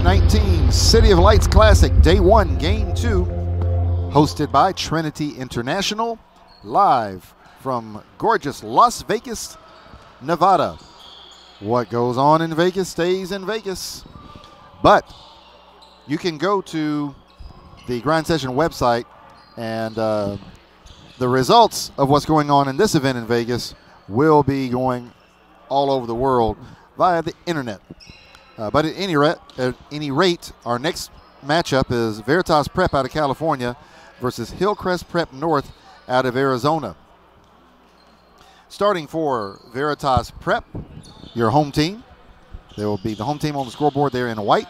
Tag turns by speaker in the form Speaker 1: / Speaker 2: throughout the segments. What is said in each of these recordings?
Speaker 1: 2019 City of Lights Classic, Day 1, Game 2, hosted by Trinity International, live from gorgeous Las Vegas, Nevada. What goes on in Vegas stays in Vegas. But you can go to the Grind Session website, and the results of what's going on in this event in Vegas will be going all over the world via the internet. But at any rate, our next matchup is Veritas Prep out of California versus Hillcrest Prep North out of Arizona. Starting for Veritas Prep, your home team. There will be the home team on the scoreboard there in white.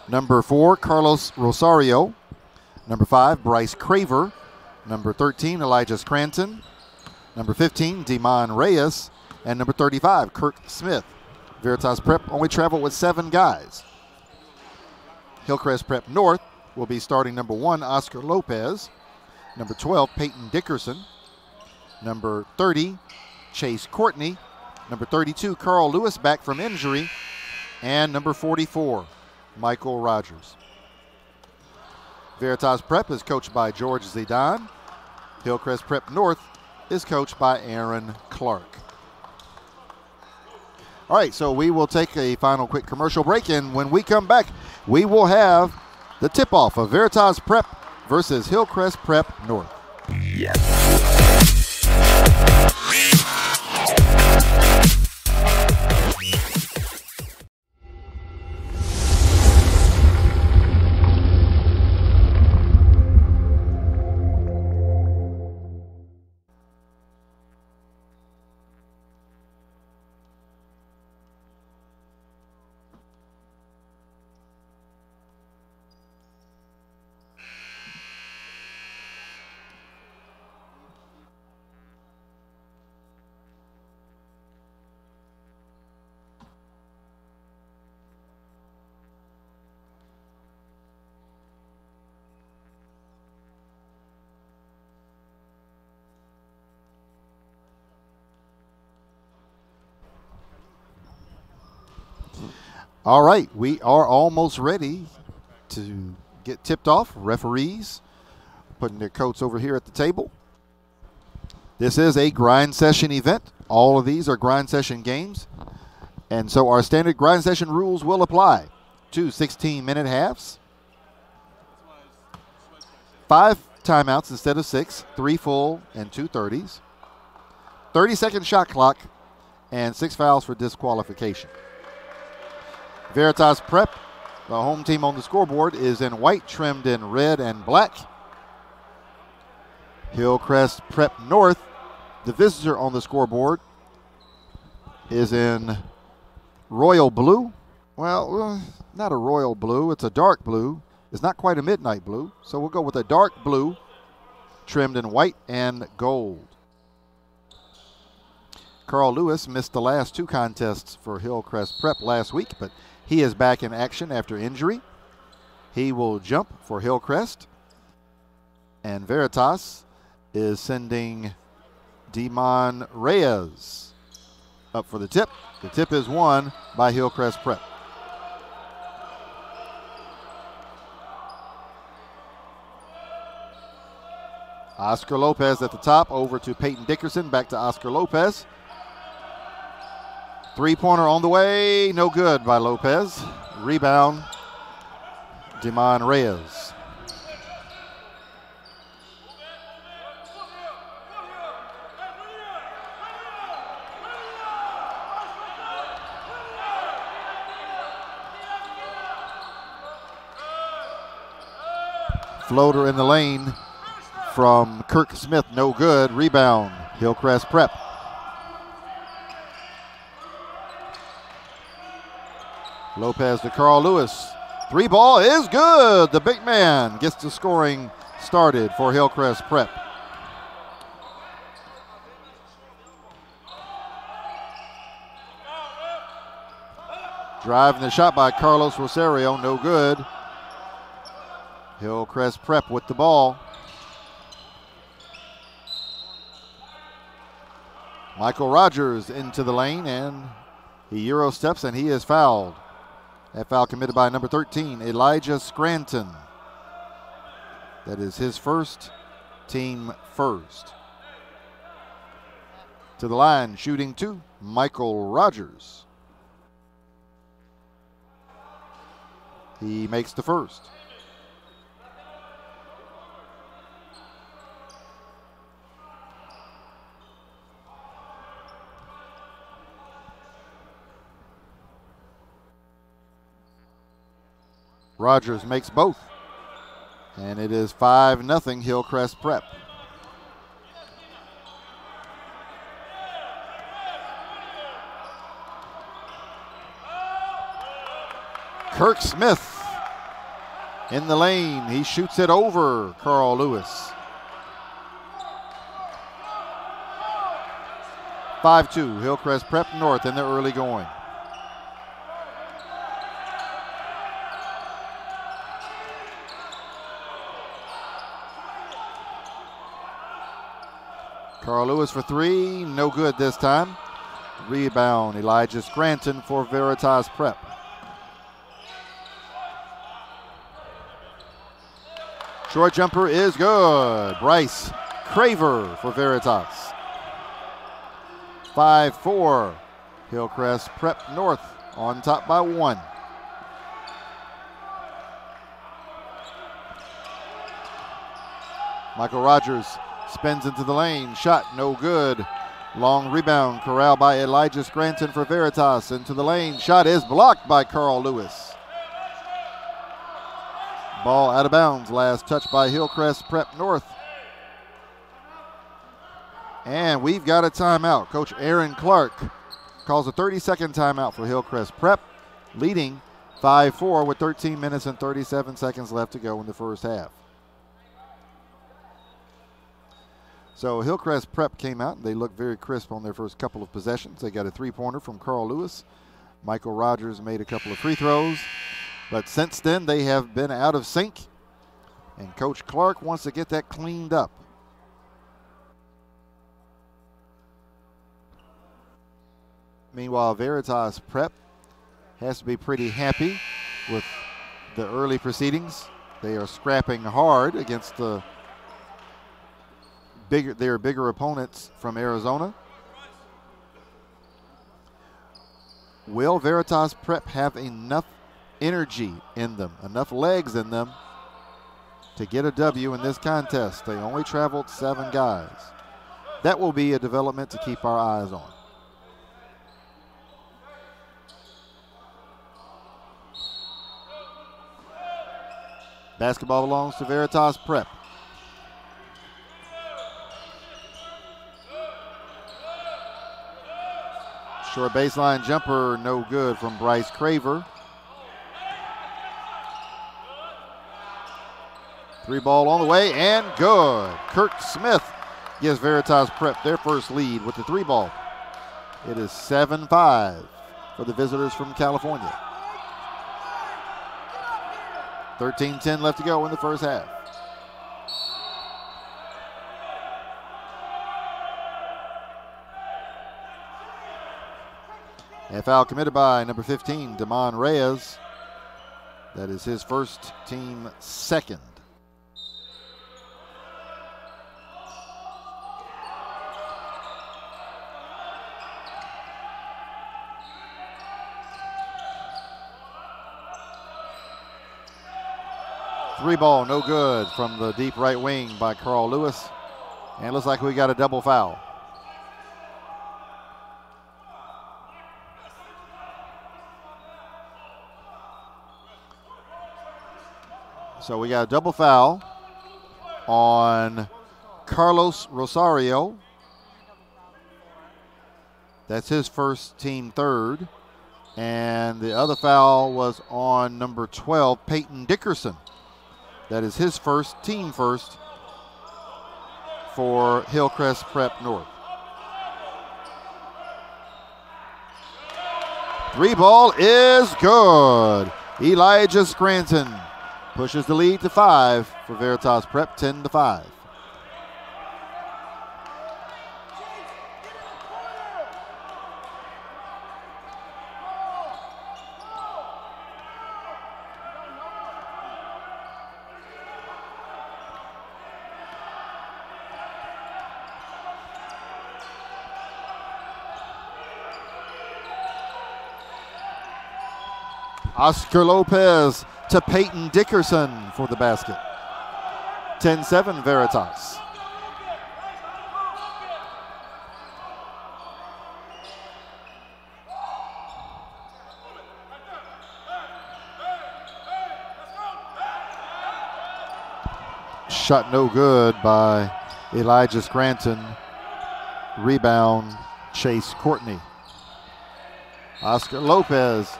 Speaker 1: Number 4, Carlos Rosario. Number 5, Bryce Craver. Number 13, Elijah Scranton. Number 15, Demon Reyes. And number 35, Kirk Smith. Veritas Prep only traveled with 7 guys. Hillcrest Prep North will be starting number 1, Oscar Lopez. Number 12, Peyton Dickerson. Number 30, Chase Courtney. Number 32, Carl Lewis, back from injury. And number 44, Michael Rogers. Veritas Prep is coached by George Zidane. Hillcrest Prep North is coached by Aaron Clark. All right, so we will take a final quick commercial break, and when we come back, we will have the tip-off of Veritas Prep versus Hillcrest Prep North. All right, we are almost ready to get tipped off. Referees putting their coats over here at the table. This is a grind session event. All of these are grind session games. And so our standard grind session rules will apply. 2 16-minute halves. 5 timeouts instead of 6. 3 full and 2 30s. 30-second shot clock and 6 fouls for disqualification. Veritas Prep, the home team on the scoreboard, is in white, trimmed in red and black. Hillcrest Prep North, the visitor on the scoreboard, is in royal blue. Well, not a royal blue, it's a dark blue. It's not quite a midnight blue, so we'll go with a dark blue, trimmed in white and gold. Carl Lewis missed the last 2 contests for Hillcrest Prep last week, but he is back in action after injury. He will jump for Hillcrest. And Veritas is sending Demon Reyes up for the tip. The tip is won by Hillcrest Prep. Oscar Lopez at the top, over to Peyton Dickerson, back to Oscar Lopez. 3-pointer on the way, no good by Lopez. Rebound, Demon Reyes. Floater in the lane from Kirk Smith, no good. Rebound, Hillcrest Prep. Lopez to Carl Lewis. 3 ball is good. The big man gets the scoring started for Hillcrest Prep. Driving the shot by Carlos Rosario, no good. Hillcrest Prep with the ball. Michael Rogers into the lane, and he Euro steps and he is fouled. That foul committed by number 13, Elijah Scranton. That is his first, team first. To the line, shooting 2, Michael Rogers. He makes the first. Rogers makes both. And it is 5-0 Hillcrest Prep. Kirk Smith in the lane. He shoots it over Carl Lewis. 5-2 Hillcrest Prep North in the early going. Carl Lewis for 3, no good this time. Rebound, Elijah Scranton for Veritas Prep. Short jumper is good. Bryce Craver for Veritas. 5-4 Hillcrest Prep North on top by 1. Michael Rogers spins into the lane. Shot no good. Long rebound corralled by Elijah Scranton for Veritas. Into the lane. Shot is blocked by Carl Lewis. Ball out of bounds. Last touch by Hillcrest Prep North. And we've got a timeout. Coach Aaron Clark calls a 30-second timeout for Hillcrest Prep, leading 5-4 with 13 minutes and 37 seconds left to go in the first half. So Hillcrest Prep came out, and they looked very crisp on their first couple of possessions. They got a three-pointer from Carl Lewis. Michael Rogers made a couple of free throws. But since then, they have been out of sync, and Coach Clark wants to get that cleaned up. Meanwhile, Veritas Prep has to be pretty happy with the early proceedings. They are scrapping hard against their bigger opponents from Arizona. Will Veritas Prep have enough energy in them, enough legs in them to get a W in this contest? They only traveled 7 guys. That will be a development to keep our eyes on. Basketball belongs to Veritas Prep. Short baseline jumper, no good from Bryce Craver. 3 ball on the way and good. Kirk Smith gives Veritas Prep their first lead with the 3 ball. It is 7-5 for the visitors from California. 13-10 left to go in the first half. A foul committed by number 15, Damon Reyes. That is his first, team second. Three ball, no good from the deep right wing by Carl Lewis. And it looks like we got a double foul. So we got a double foul on Carlos Rosario. That's his first, team third. And the other foul was on number 12, Peyton Dickerson. That is his first, team first for Hillcrest Prep North. 3 ball is good. Elijah Scranton pushes the lead to 5 for Veritas Prep, 10-5. Oscar Lopez to Peyton Dickerson for the basket. 10-7 Veritas. Shot no good by Elijah Scranton. Rebound, Chase Courtney. Oscar Lopez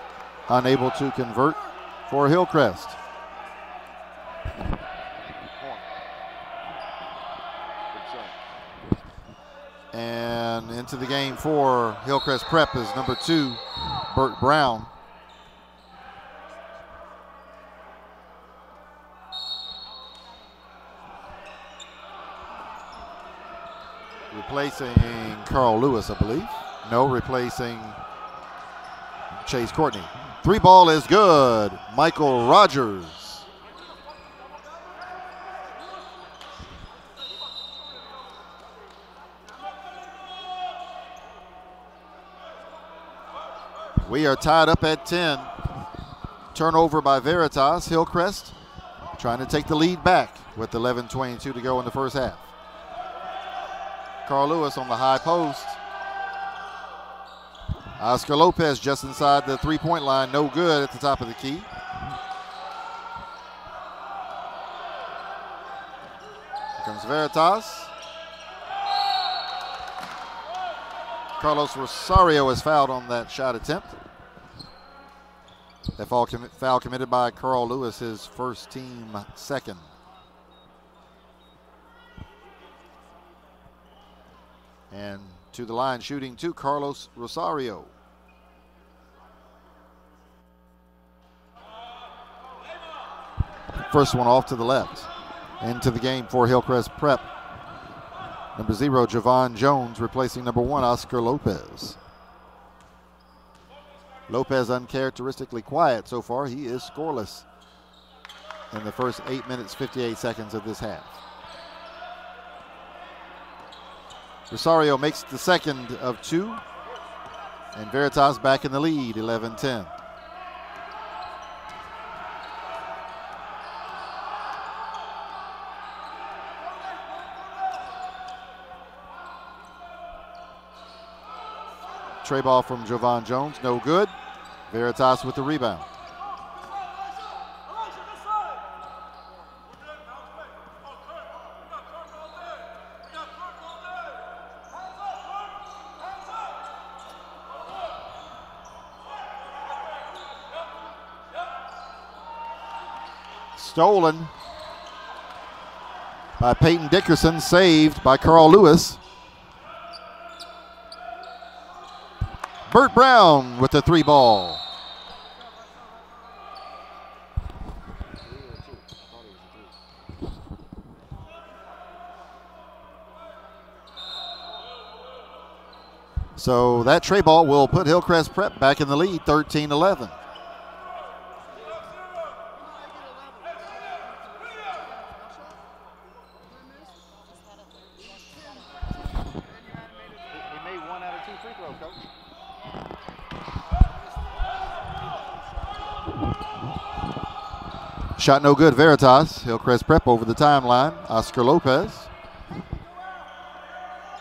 Speaker 1: unable to convert for Hillcrest. And into the game for Hillcrest Prep is number 2, Burt Brown. Replacing Carl Lewis, I believe. No, replacing Chase Courtney. 3 ball is good. Michael Rogers. We are tied up at 10. Turnover by Veritas. Hillcrest trying to take the lead back with 11:22 to go in the first half. Carl Lewis on the high post. Oscar Lopez just inside the three-point line. No good at the top of the key. Here comes Veritas. Carlos Rosario is fouled on that shot attempt. That foul committed by Carl Lewis, his first team second. And to the line shooting to Carlos Rosario. First one off to the left. Into the game for Hillcrest Prep. Number 0, Javon Jones, replacing number 1, Oscar Lopez. Lopez uncharacteristically quiet so far. He is scoreless in the first 8 minutes, 58 seconds of this half. Rosario makes the second of 2, and Veritas back in the lead, 11-10. Tray ball from Javon Jones, no good. Veritas with the rebound. Stolen by Peyton Dickerson, saved by Carl Lewis. Burt Brown with the 3 ball. So that tray ball will put Hillcrest Prep back in the lead, 13-11. Shot no good, Veritas. Hillcrest Prep over the timeline. Oscar Lopez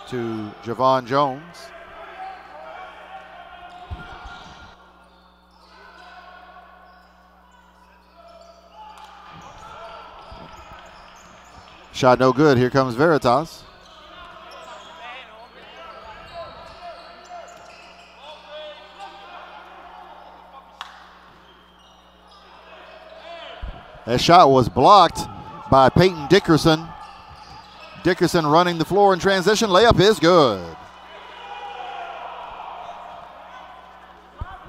Speaker 1: to Javon Jones. Shot no good. Here comes Veritas. That shot was blocked by Peyton Dickerson. Dickerson running the floor in transition. Layup is good.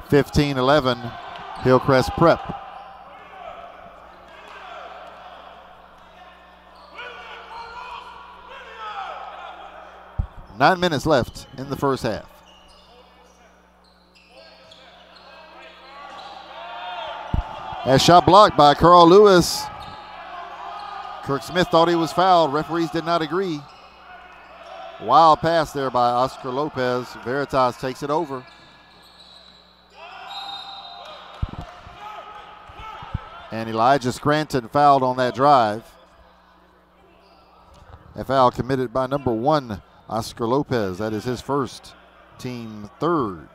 Speaker 1: 15-11, Hillcrest Prep. Nine minutes left in the first half. That shot blocked by Carl Lewis. Kirk Smith thought he was fouled. Referees did not agree. Wild pass there by Oscar Lopez. Veritas takes it over. And Elijah Scranton fouled on that drive. A foul committed by number 1, Oscar Lopez. That is his first, team third.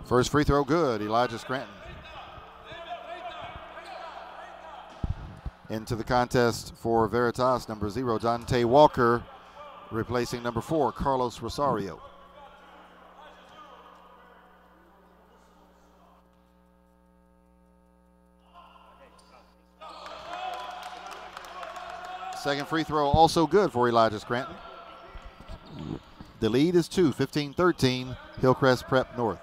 Speaker 1: First free throw good, Elijah Scranton. Into the contest for Veritas, number 0, Dante Walker, replacing number 4, Carlos Rosario. Second free throw also good for Elijah Scranton. The lead is 2, 15-13, Hillcrest Prep North.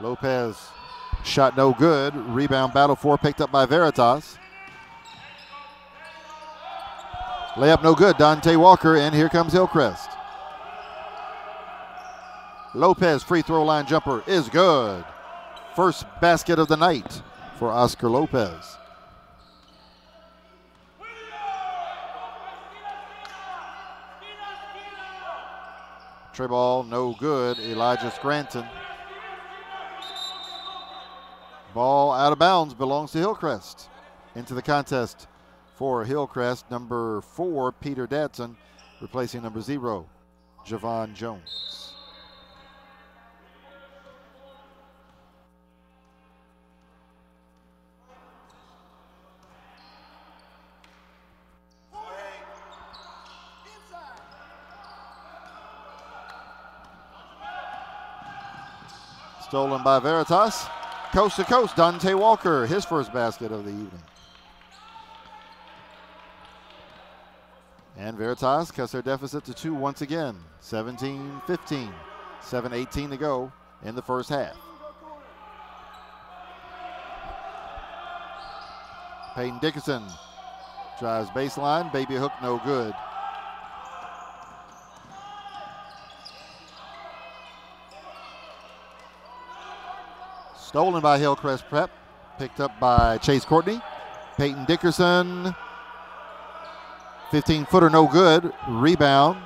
Speaker 1: Lopez shot no good. Rebound battle for picked up by Veritas. Layup no good. Dante Walker, and here comes Hillcrest. Lopez free throw line jumper is good. First basket of the night for Oscar Lopez. Tray ball no good. Elijah Scranton. Ball out of bounds, belongs to Hillcrest. Into the contest for Hillcrest, number 4, Peter Dadson, replacing number 0, Javon Jones. Stolen by Veritas. Coast to coast, Dante Walker, his first basket of the evening. And Veritas cuts their deficit to 2 once again, 17-15, 7:18 to go in the first half. Peyton Dickerson drives baseline, baby hook no good. Stolen by Hillcrest Prep, picked up by Chase Courtney. Peyton Dickerson, 15-footer no good. Rebound,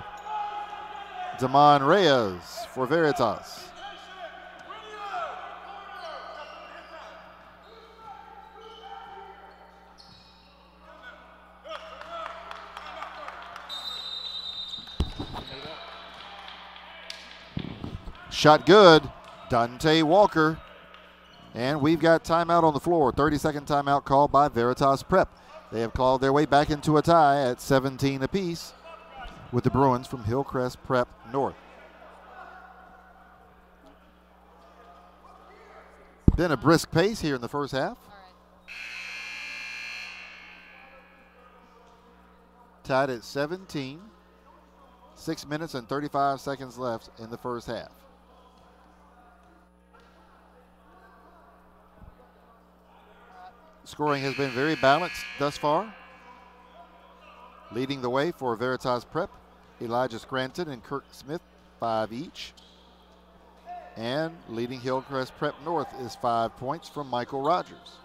Speaker 1: Damon Reyes for Veritas. Shot good, Dante Walker. And we've got timeout on the floor. 30-second timeout called by Veritas Prep. They have clawed their way back into a tie at 17 apiece with the Bruins from Hillcrest Prep North. Been a brisk pace here in the first half. Tied at 17. 6 minutes and 35 seconds left in the first half. Scoring has been very balanced thus far. Leading the way for Veritas Prep, Elijah Scranton and Kirk Smith, 5 each. And leading Hillcrest Prep North is 5 points from Michael Rogers.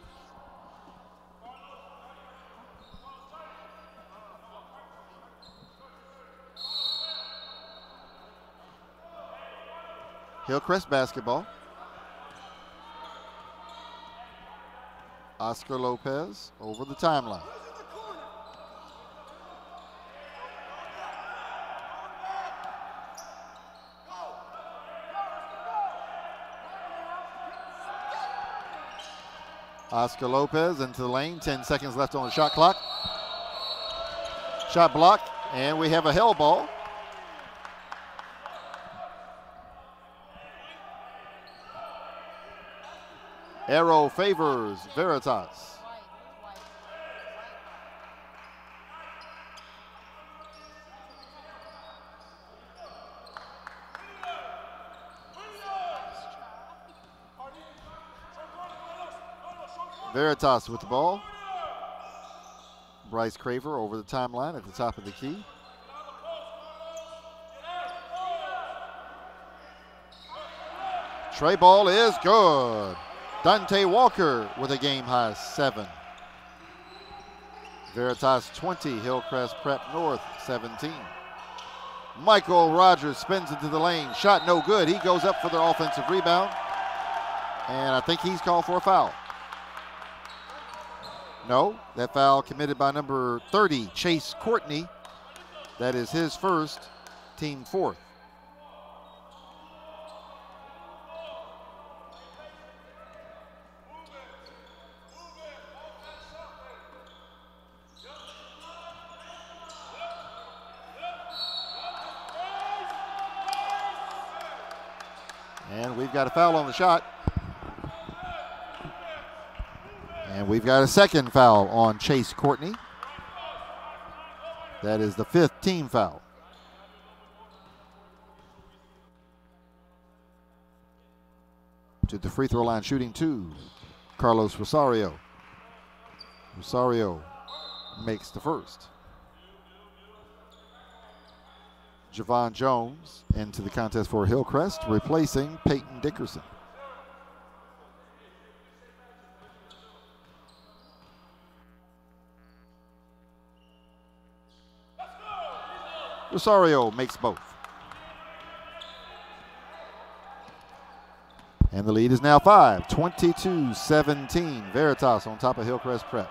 Speaker 1: Hillcrest basketball. Oscar Lopez over the timeline. Oscar Lopez into the lane, 10 seconds left on the shot clock. Shot blocked, and we have a hell ball. Arrow favors Veritas. Veritas with the ball. Bryce Craver over the timeline at the top of the key. Tray ball is good. Dante Walker with a game-high 7. Veritas 20, Hillcrest Prep North 17. Michael Rogers spins into the lane. Shot no good. He goes up for the offensive rebound. And I think he's called for a foul. No, that foul committed by number 30, Chase Courtney. That is his first, team 4th. And we've got a foul on the shot. And we've got a second foul on Chase Courtney. That is the 5th team foul. To the free throw line shooting 2, Carlos Rosario. Rosario makes the first. Javon Jones into the contest for Hillcrest, replacing Peyton Dickerson. Rosario makes both. And the lead is now 5, 22-17. Veritas on top of Hillcrest Prep.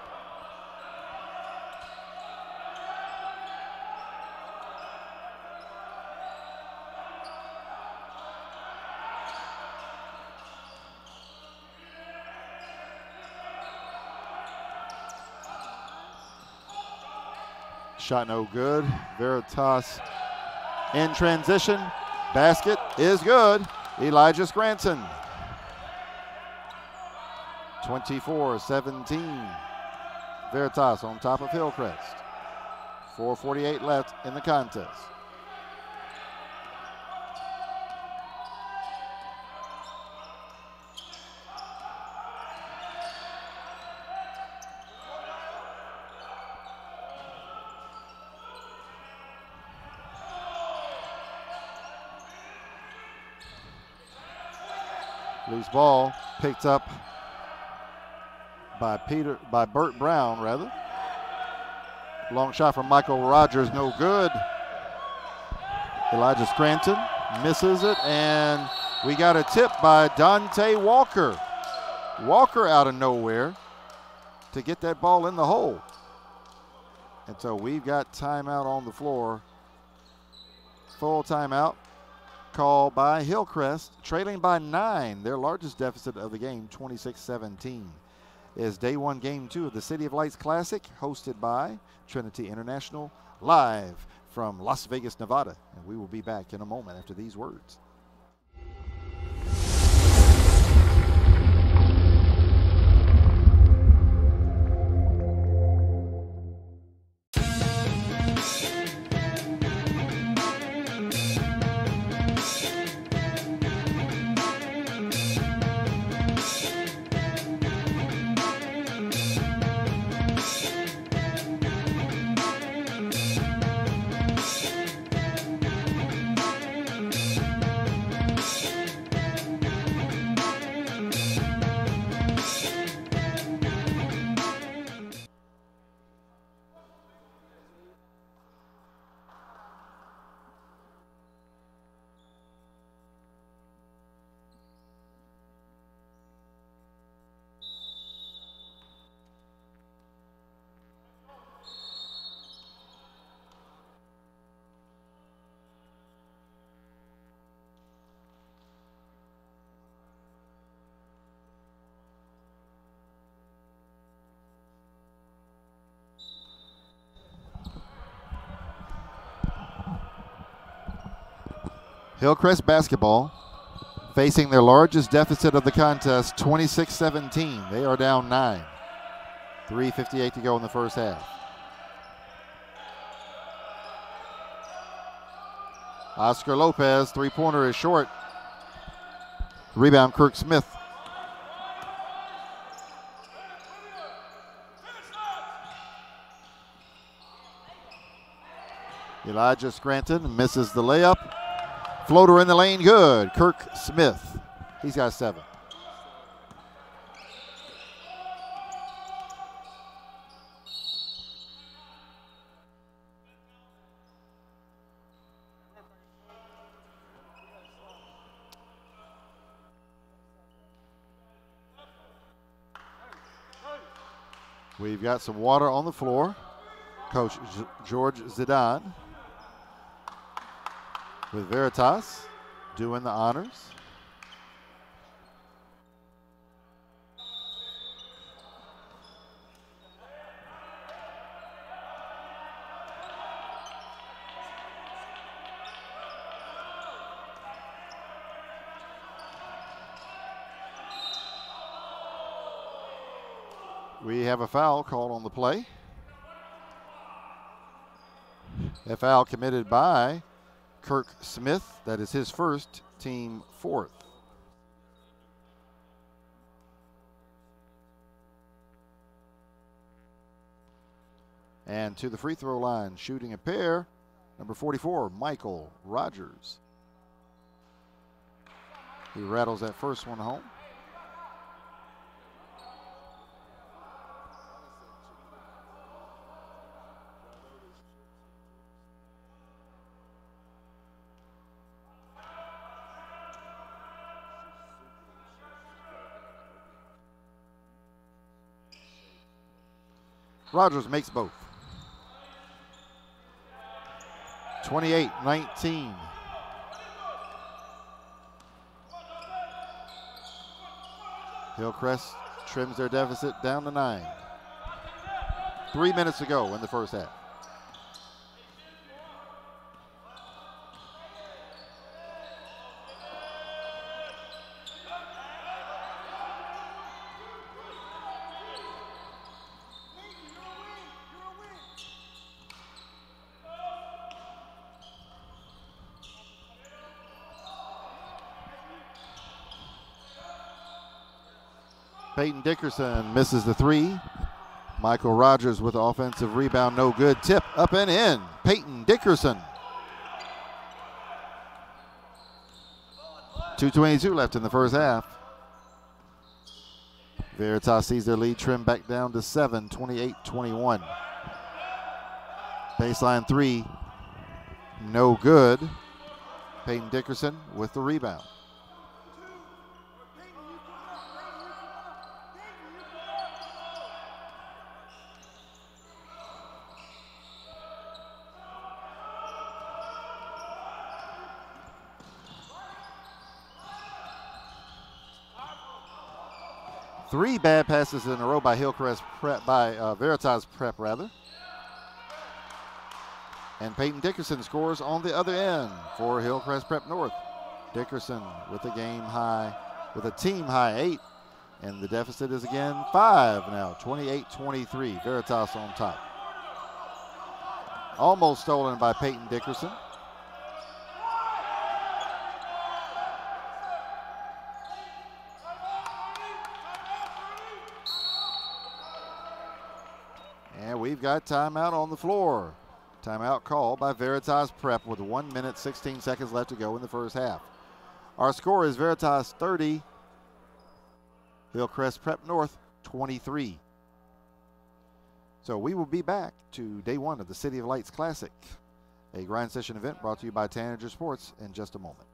Speaker 1: Shot no good. Veritas in transition. Basket is good. Elijah Scranton. 24-17. Veritas on top of Hillcrest. 4:48 left in the contest. Loose ball picked up by Burt Brown, rather. Long shot from Michael Rogers, no good. Elijah Scranton misses it, and we got a tip by Dante Walker. Walker out of nowhere to get that ball in the hole. And so we've got timeout on the floor. Full timeout called by Hillcrest, trailing by 9. Their largest deficit of the game, 26-17. Is day 1, game 2 of the City of Lights Classic, hosted by Trinity International, live from Las Vegas, Nevada. And we will be back in a moment after these words. Hillcrest basketball facing their largest deficit of the contest, 26-17. They are down 9. 3:58 to go in the first half. Oscar Lopez, three-pointer is short. Rebound, Kirk Smith. Elijah Scranton misses the layup. Floater in the lane, good. Kirk Smith, he's got 7. We've got some water on the floor. Coach George Zidane with Veritas doing the honors. We have a foul called on the play. A foul committed by Kirk Smith. That is his first, team 4th. And to the free throw line, shooting a pair, number 44, Michael Rogers. He rattles that first one home. Rogers makes both. 28-19. Hillcrest trims their deficit down to 9. 3 minutes to go in the first half. Peyton Dickerson misses the 3. Michael Rogers with the offensive rebound, no good. Tip up and in. Peyton Dickerson. 2:22 left in the first half. Veritas sees their lead trim back down to 7, 28-21. Baseline 3, no good. Peyton Dickerson with the rebound. Three bad passes in a row by Hillcrest Prep, by Veritas Prep rather. And Peyton Dickerson scores on the other end for Hillcrest Prep North. Dickerson with a game high, with a team high 8. And the deficit is again 5 now, 28-23. Veritas on top. Almost stolen by Peyton Dickerson. And we've got timeout on the floor. Timeout called by Veritas Prep with 1 minute, 16 seconds left to go in the first half. Our score is Veritas 30, Hillcrest Prep North 23. So we will be back to day 1 of the City of Lights Classic, a grind session event brought to you by Tanager Sports, in just a moment.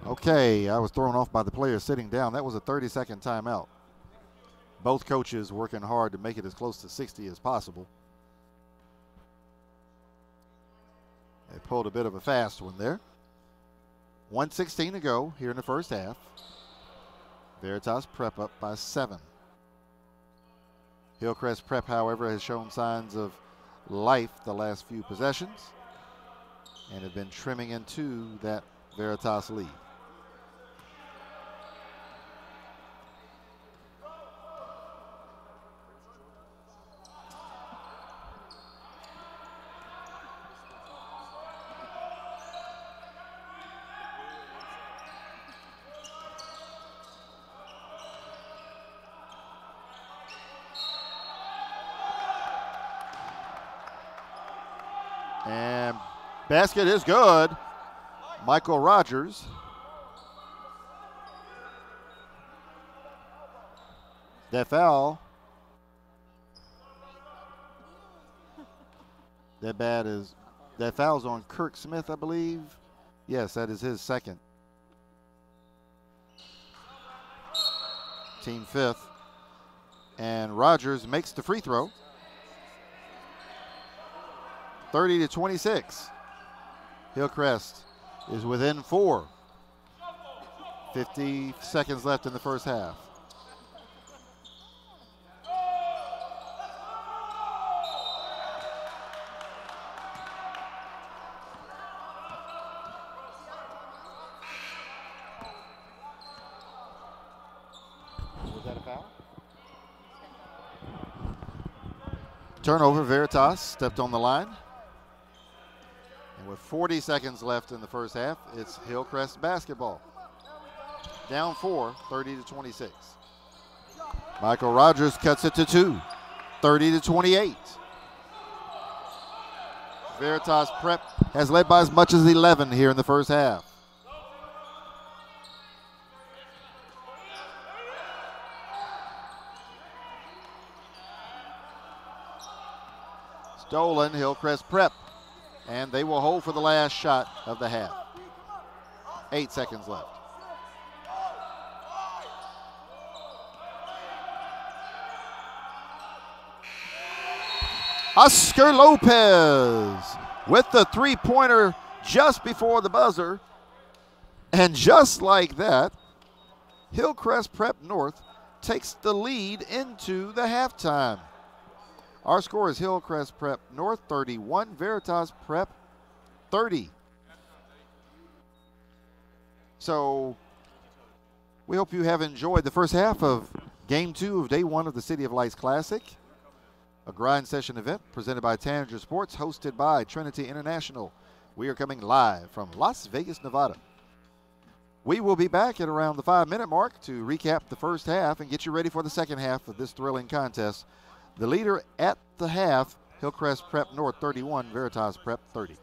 Speaker 1: Okay, I was thrown off by the players sitting down. That was a 30-second timeout. Both coaches working hard to make it as close to 60 as possible. They pulled a bit of a fast one there. 1:16 to go here in the first half. Veritas Prep up by 7. Hillcrest Prep, however, has shown signs of life the last few possessions and have been trimming into that Veritas lead. And basket is good. Michael Rogers. That foul. That foul's on Kirk Smith, I believe. Yes, that is his second. Team fifth. And Rogers makes the free throw. 30-26. Hillcrest is within 4. 50 seconds left in the first half. Was that a foul? Turnover, Veritas stepped on the line. And with 40 seconds left in the first half, it's Hillcrest basketball. Down 4, 30-26. Michael Rogers cuts it to 2, 30-28. Veritas Prep has led by as much as 11 here in the first half. Stolen, Hillcrest Prep. And they will hold for the last shot of the half. 8 seconds left. Oscar Lopez with the three-pointer just before the buzzer. And just like that, Hillcrest Prep North takes the lead into the halftime. Our score is Hillcrest Prep North 31, Veritas Prep 30. So we hope you have enjoyed the first half of Game 2 of Day 1 of the City of Lights Classic, a grind session event presented by Tanager Sports, hosted by Trinity International. We are coming live from Las Vegas, Nevada. We will be back at around the 5-minute mark to recap the first half and get you ready for the second half of this thrilling contest. The leader at the half, Hillcrest Prep North 31, Veritas Prep 30.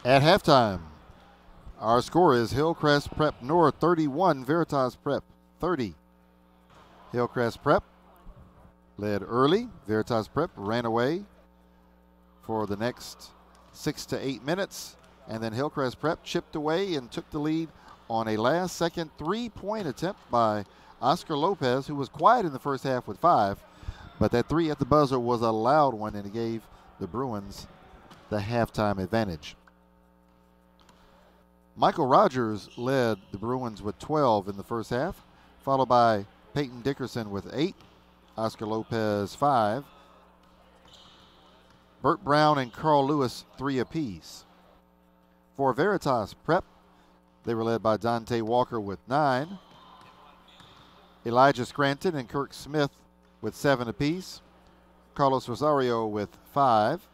Speaker 1: At halftime, our score is Hillcrest Prep North 31, Veritas Prep 30. Hillcrest Prep led early. Veritas Prep ran away for the next 6 to 8 minutes, and then Hillcrest Prep chipped away and took the lead on a last-second three-point attempt by Oscar Lopez, who was quiet in the first half with 5, but that three at the buzzer was a loud one, and it gave the Bruins the halftime advantage. Michael Rogers led the Bruins with 12 in the first half, followed by Peyton Dickerson with 8, Oscar Lopez 5, Burt Brown and Carl Lewis 3 apiece. For Veritas Prep, they were led by Dante Walker with 9, Elijah Scranton and Kirk Smith with 7 apiece, Carlos Rosario with 5,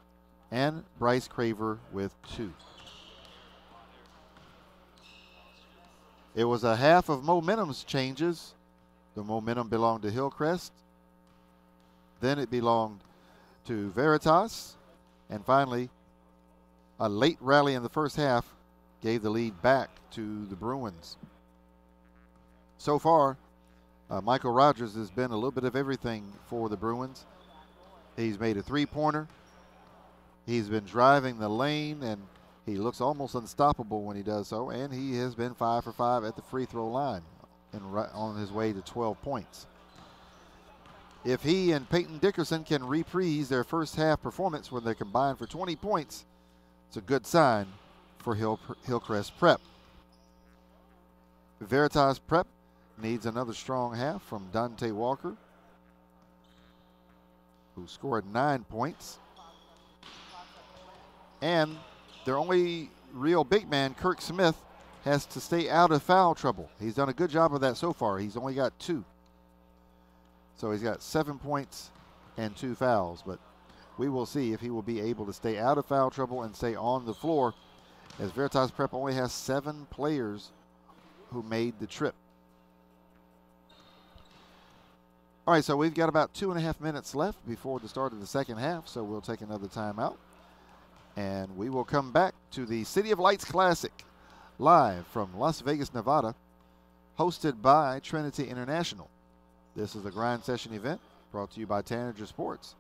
Speaker 1: and Bryce Craver with 2. It was a half of momentum's changes. The momentum belonged to Hillcrest. Then it belonged to Veritas. And finally, a late rally in the first half gave the lead back to the Bruins. So far, Michael Rogers has been a little bit of everything for the Bruins. He's made a three-pointer. He's been driving the lane, and he looks almost unstoppable when he does so, and he has been 5 for 5 at the free throw line and on his way to 12 points. If he and Peyton Dickerson can reprise their first half performance when they combine for 20 points, it's a good sign for Hillcrest Prep. Veritas Prep needs another strong half from Dante Walker, who scored 9 points. And their only real big man, Kirk Smith, has to stay out of foul trouble. He's done a good job of that so far. He's only got 2. So he's got 7 points and 2 fouls. But we will see if he will be able to stay out of foul trouble and stay on the floor, as Veritas Prep only has 7 players who made the trip. All right, so we've got about 2.5 minutes left before the start of the second half, so we'll take another timeout. And we will come back to the City of Lights Classic, live from Las Vegas, Nevada, hosted by Trinity International. This is a grind session event brought to you by Tanager Sports.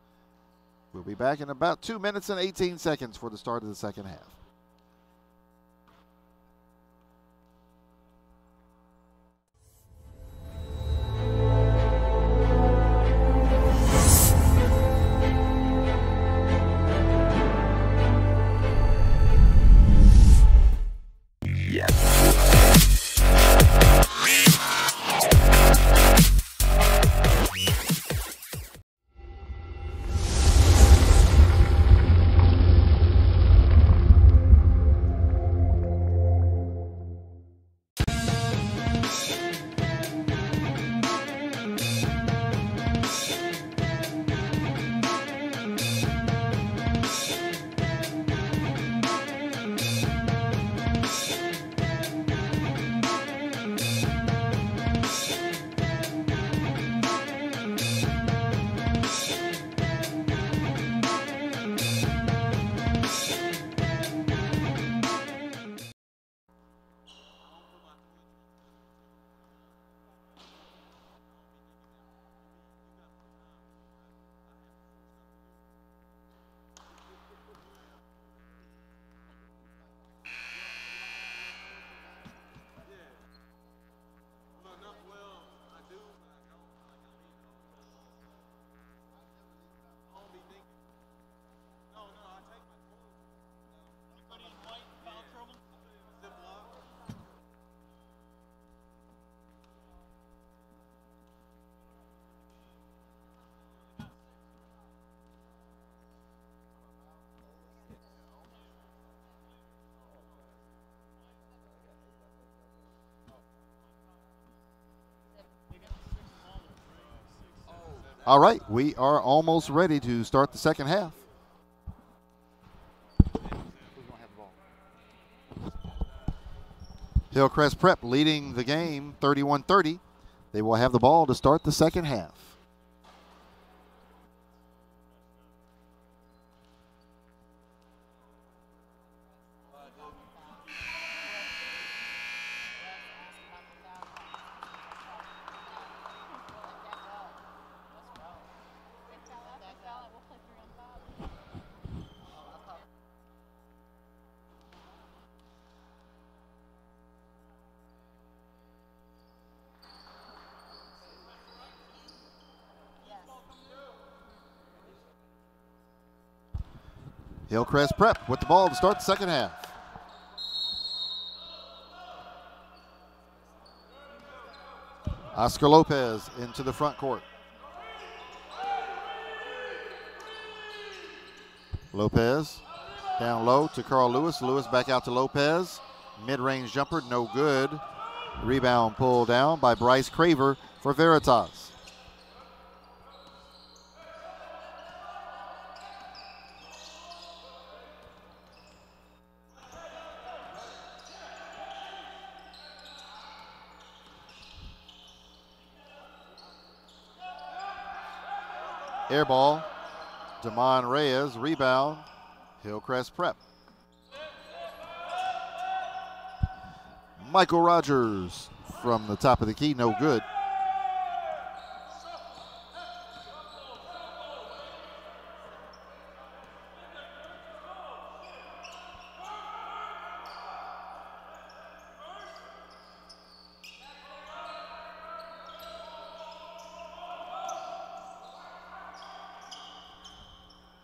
Speaker 1: We'll be back in about 2 minutes and 18 seconds for the start of the second half. All right, we are almost ready to start the second half. Hillcrest Prep leading the game 31-30. They will have the ball to start the second half. Hillcrest Prep with the ball to start the second half. Oscar Lopez into the front court. Lopez down low to Carl Lewis. Lewis back out to Lopez. Mid-range jumper, no good. Rebound pulled down by Bryce Craver for Veritas. Air ball, Damon Reyes, rebound, Hillcrest Prep. Michael Rogers from the top of the key, no good.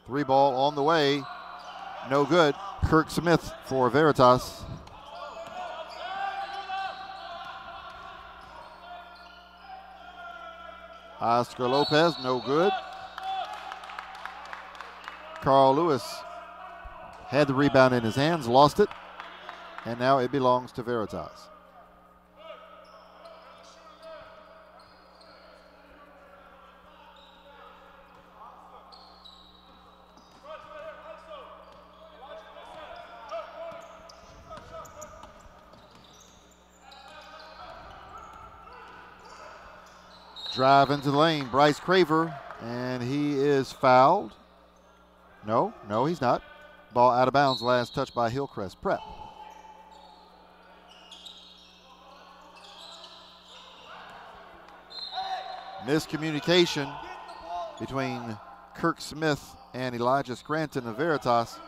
Speaker 1: Three ball on the way, no good. Kirk Smith for Veritas. Oscar Lopez, no good. Carl Lewis had the rebound in his hands, lost it, and now it belongs to Veritas. Drive into the lane, Bryce Craver, and he is fouled. No, he's not. Ball out of bounds, last touch by Hillcrest Prep. Miscommunication between Kirk Smith and Elijah Scranton of Veritas.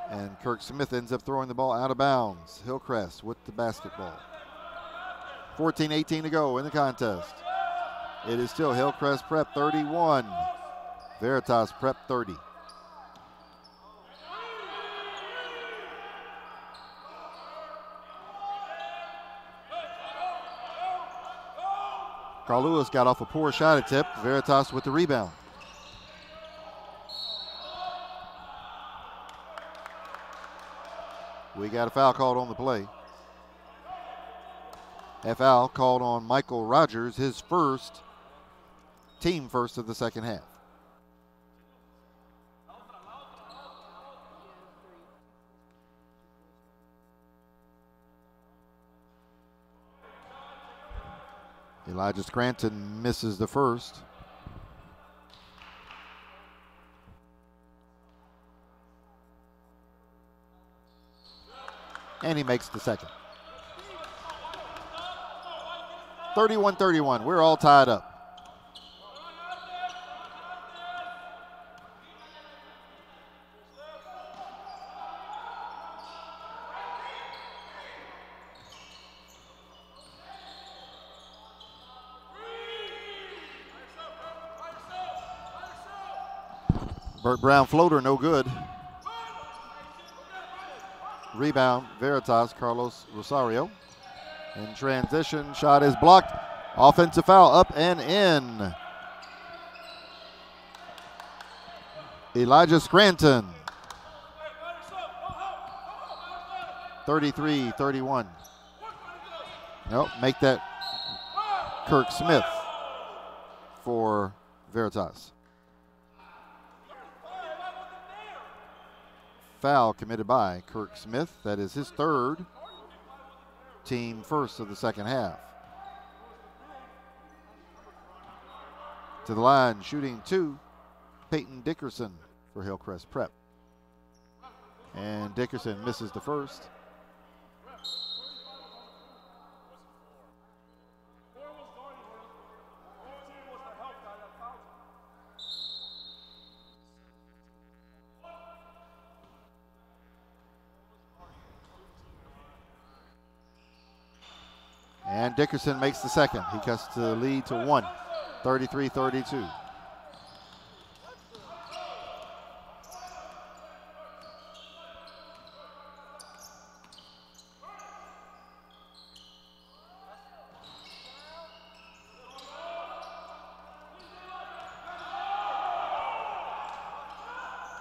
Speaker 1: And Kirk Smith ends up throwing the ball out of bounds. Hillcrest with the basketball. 14-18 to go in the contest. It is still Hillcrest Prep 31, Veritas Prep 30. Carl Lewis got off a poor shot attempt. Veritas with the rebound. We got a foul called on the play. A foul called on Michael Rogers, his first, team first of the second half. Elijah Scranton misses the first. And he makes the second. 31-31, we're all tied up. Burt Brown floater, no good. Rebound, Veritas, Carlos Rosario. In transition, shot is blocked. Offensive foul, up and in. Elijah Scranton. 33-31. Nope, make that Kirk Smith for Veritas. Foul committed by Kirk Smith. That is his third, team first of the second half. To the line, shooting two, Peyton Dickerson for Hillcrest Prep. And Dickerson misses the first. And Dickerson makes the second. He cuts the lead to one, 33-32.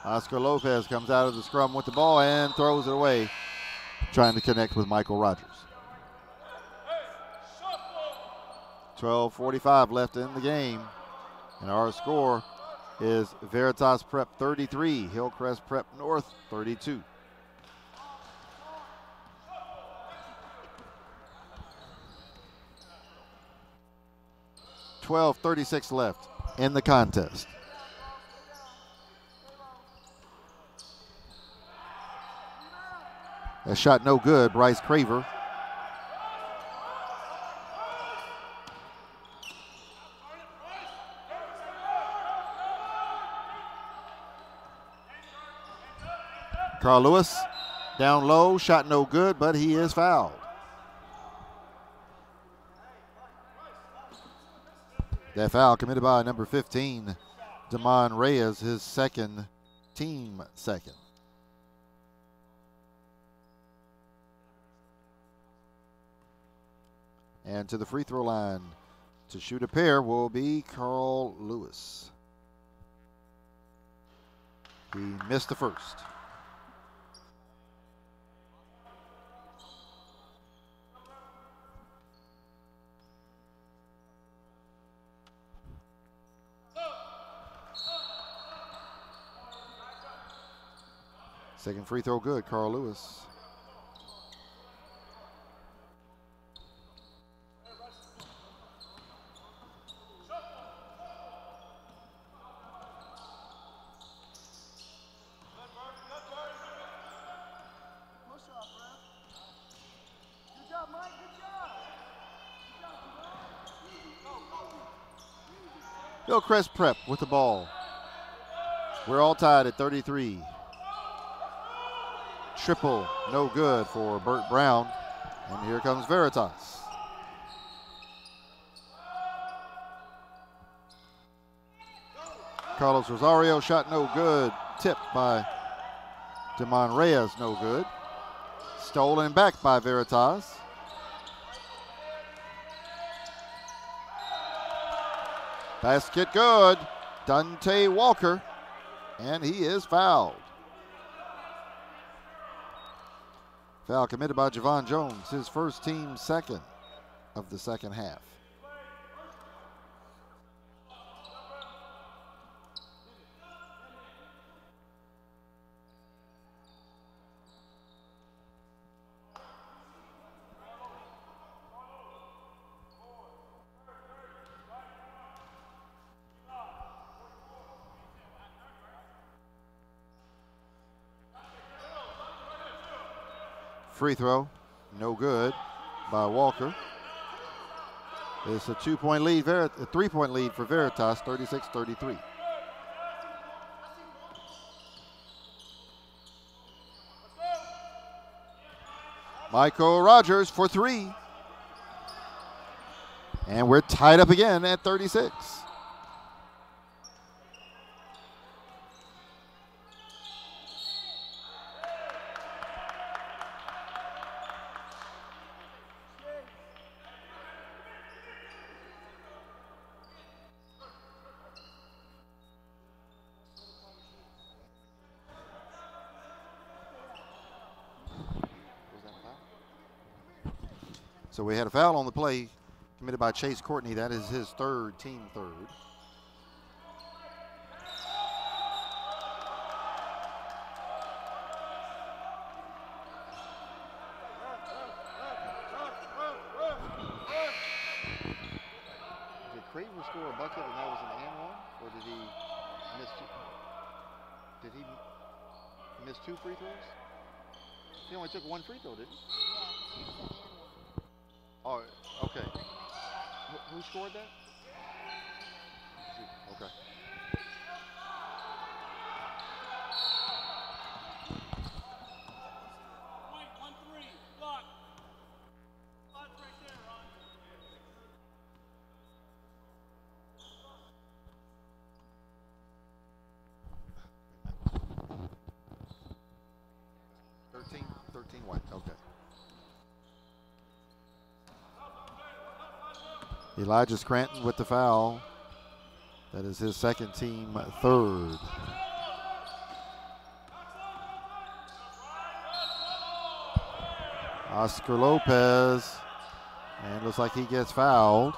Speaker 1: Oscar Lopez comes out of the scrum with the ball and throws it away, trying to connect with Michael Rogers. 12:45 left in the game, and our score is Veritas Prep 33, Hillcrest Prep North 32. .36 left in the contest. That shot no good, Bryce Craver. Carl Lewis down low, shot no good, but he is fouled. That foul committed by number 15, Damon Reyes, his second, team second. And to the free throw line to shoot a pair will be Carl Lewis. He missed the first. Second free throw good, Carl Lewis. Hillcrest Prep with the ball. We're all tied at 33. Triple, no good for Burt Brown. And here comes Veritas. Carlos Rosario, shot no good. Tipped by Damon Reyes, no good. Stolen back by Veritas. Basket good. Dante Walker. And he is fouled. Foul committed by Javon Jones, his first, team second of the second half. Free throw, no good by Walker. It's a 2-point lead, a 3-point lead for Veritas, 36-33. Michael Rogers for three. And we're tied up again at 36. So we had a foul on the play committed by Chase Courtney. That is his third, team third. Did Craver score a bucket and that was an and one? Or did he miss two? Did he miss two free throws? He only took one free throw, didn't he? Yeah. Oh, okay. Who scored that? Okay. Point 1-3, block. Block right there, Ron. $13 white, okay. Elijah Scranton with the foul. That is his second, team third. Oscar Lopez. And looks like he gets fouled.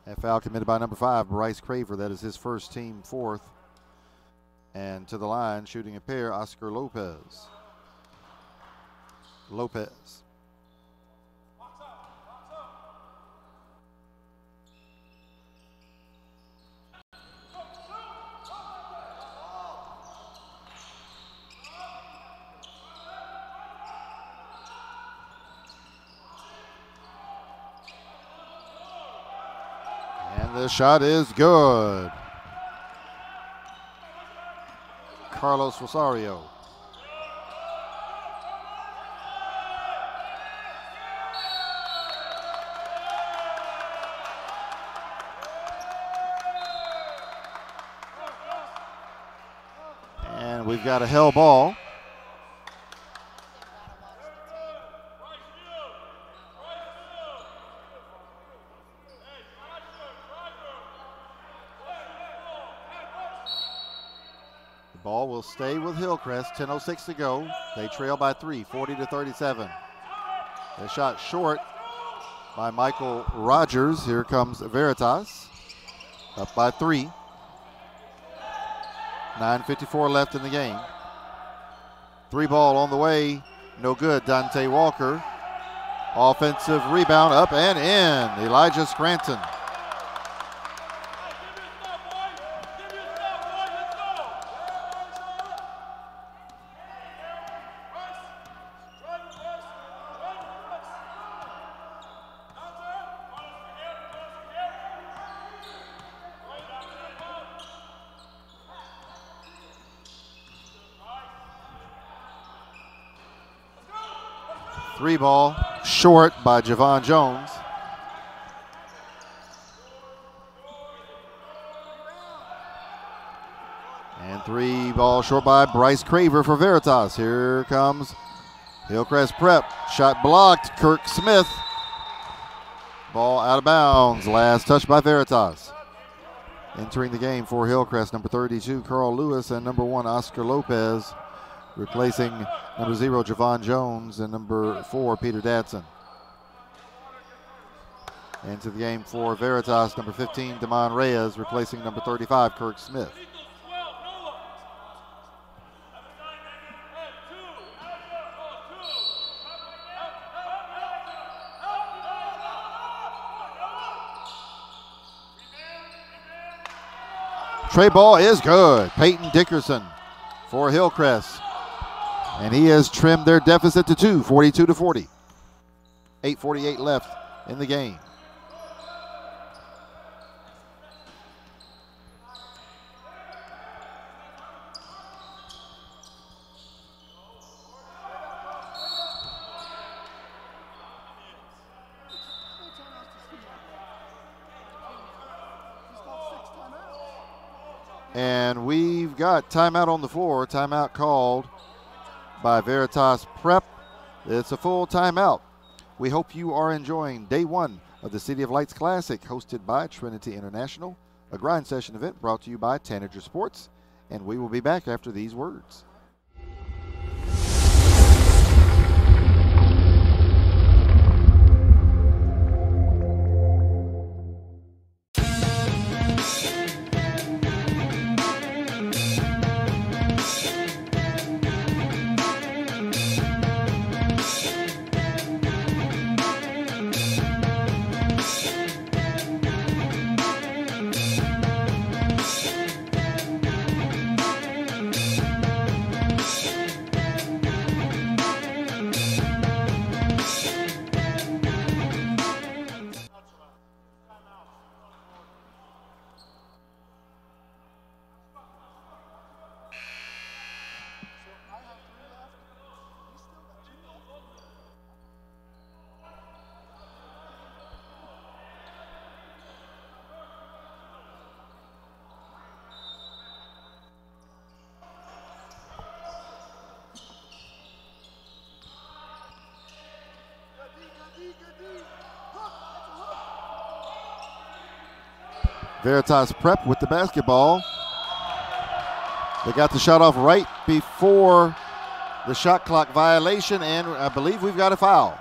Speaker 1: That foul committed by number 5, Bryce Craver. That is his first, team fourth. And to the line, shooting a pair, Oscar Lopez. And the shot is good. Carlos Rosario. And we've got a hell ball. Ball will stay with Hillcrest. 10:06 to go. They trail by 3, 40-37. A shot short by Michael Rogers. Here comes Veritas. Up by 3. 9:54 left in the game. 3 ball on the way. No good. Dante Walker. Offensive rebound up and in. Elijah Scranton. Three ball short by Javon Jones. And 3 ball short by Bryce Craver for Veritas. Here comes Hillcrest prep. Shot blocked. Kirk Smith. Ball out of bounds. Last touch by Veritas. Entering the game for Hillcrest, number 32, Carl Lewis, and number 1, Oscar Lopez. Replacing number 0, Javon Jones, and number 4, Peter Dadson. Into the game for Veritas, number 15, Damon Reyes, replacing number 35, Kirk Smith. Tray ball is good. Peyton Dickerson for Hillcrest. And he has trimmed their deficit to 2, 42-40. 8:48 left in the game. And we've got timeout on the floor. Timeout called by Veritas Prep. It's a full timeout. We hope you are enjoying day 1 of the City of Lights Classic, hosted by Trinity International, a grind session event brought to you by Tanager Sports. And we will be back after these words. Veritas Prep with the basketball. They got the shot off right before the shot clock violation, and I believe we've got a foul.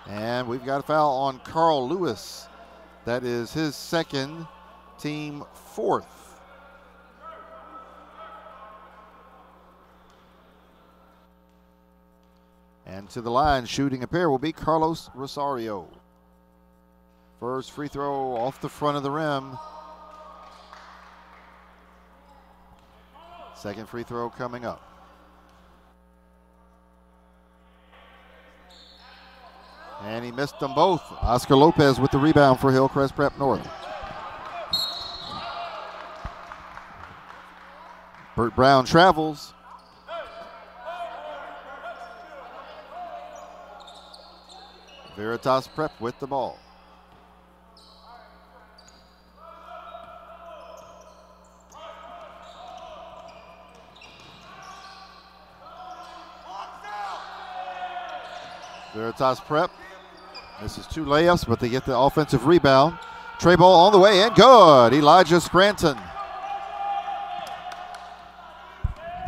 Speaker 1: And we've got a foul on Carl Lewis. That is his second, team fourth. And to the line, shooting a pair will be Carlos Rosario. First free throw off the front of the rim. Second free throw coming up. And he missed them both. Oscar Lopez with the rebound for Hillcrest Prep North. Burt Brown travels. Veritas Prep with the ball. Veritas Prep misses two layups, but they get the offensive rebound. Tray ball on the way and good. Elijah Scranton.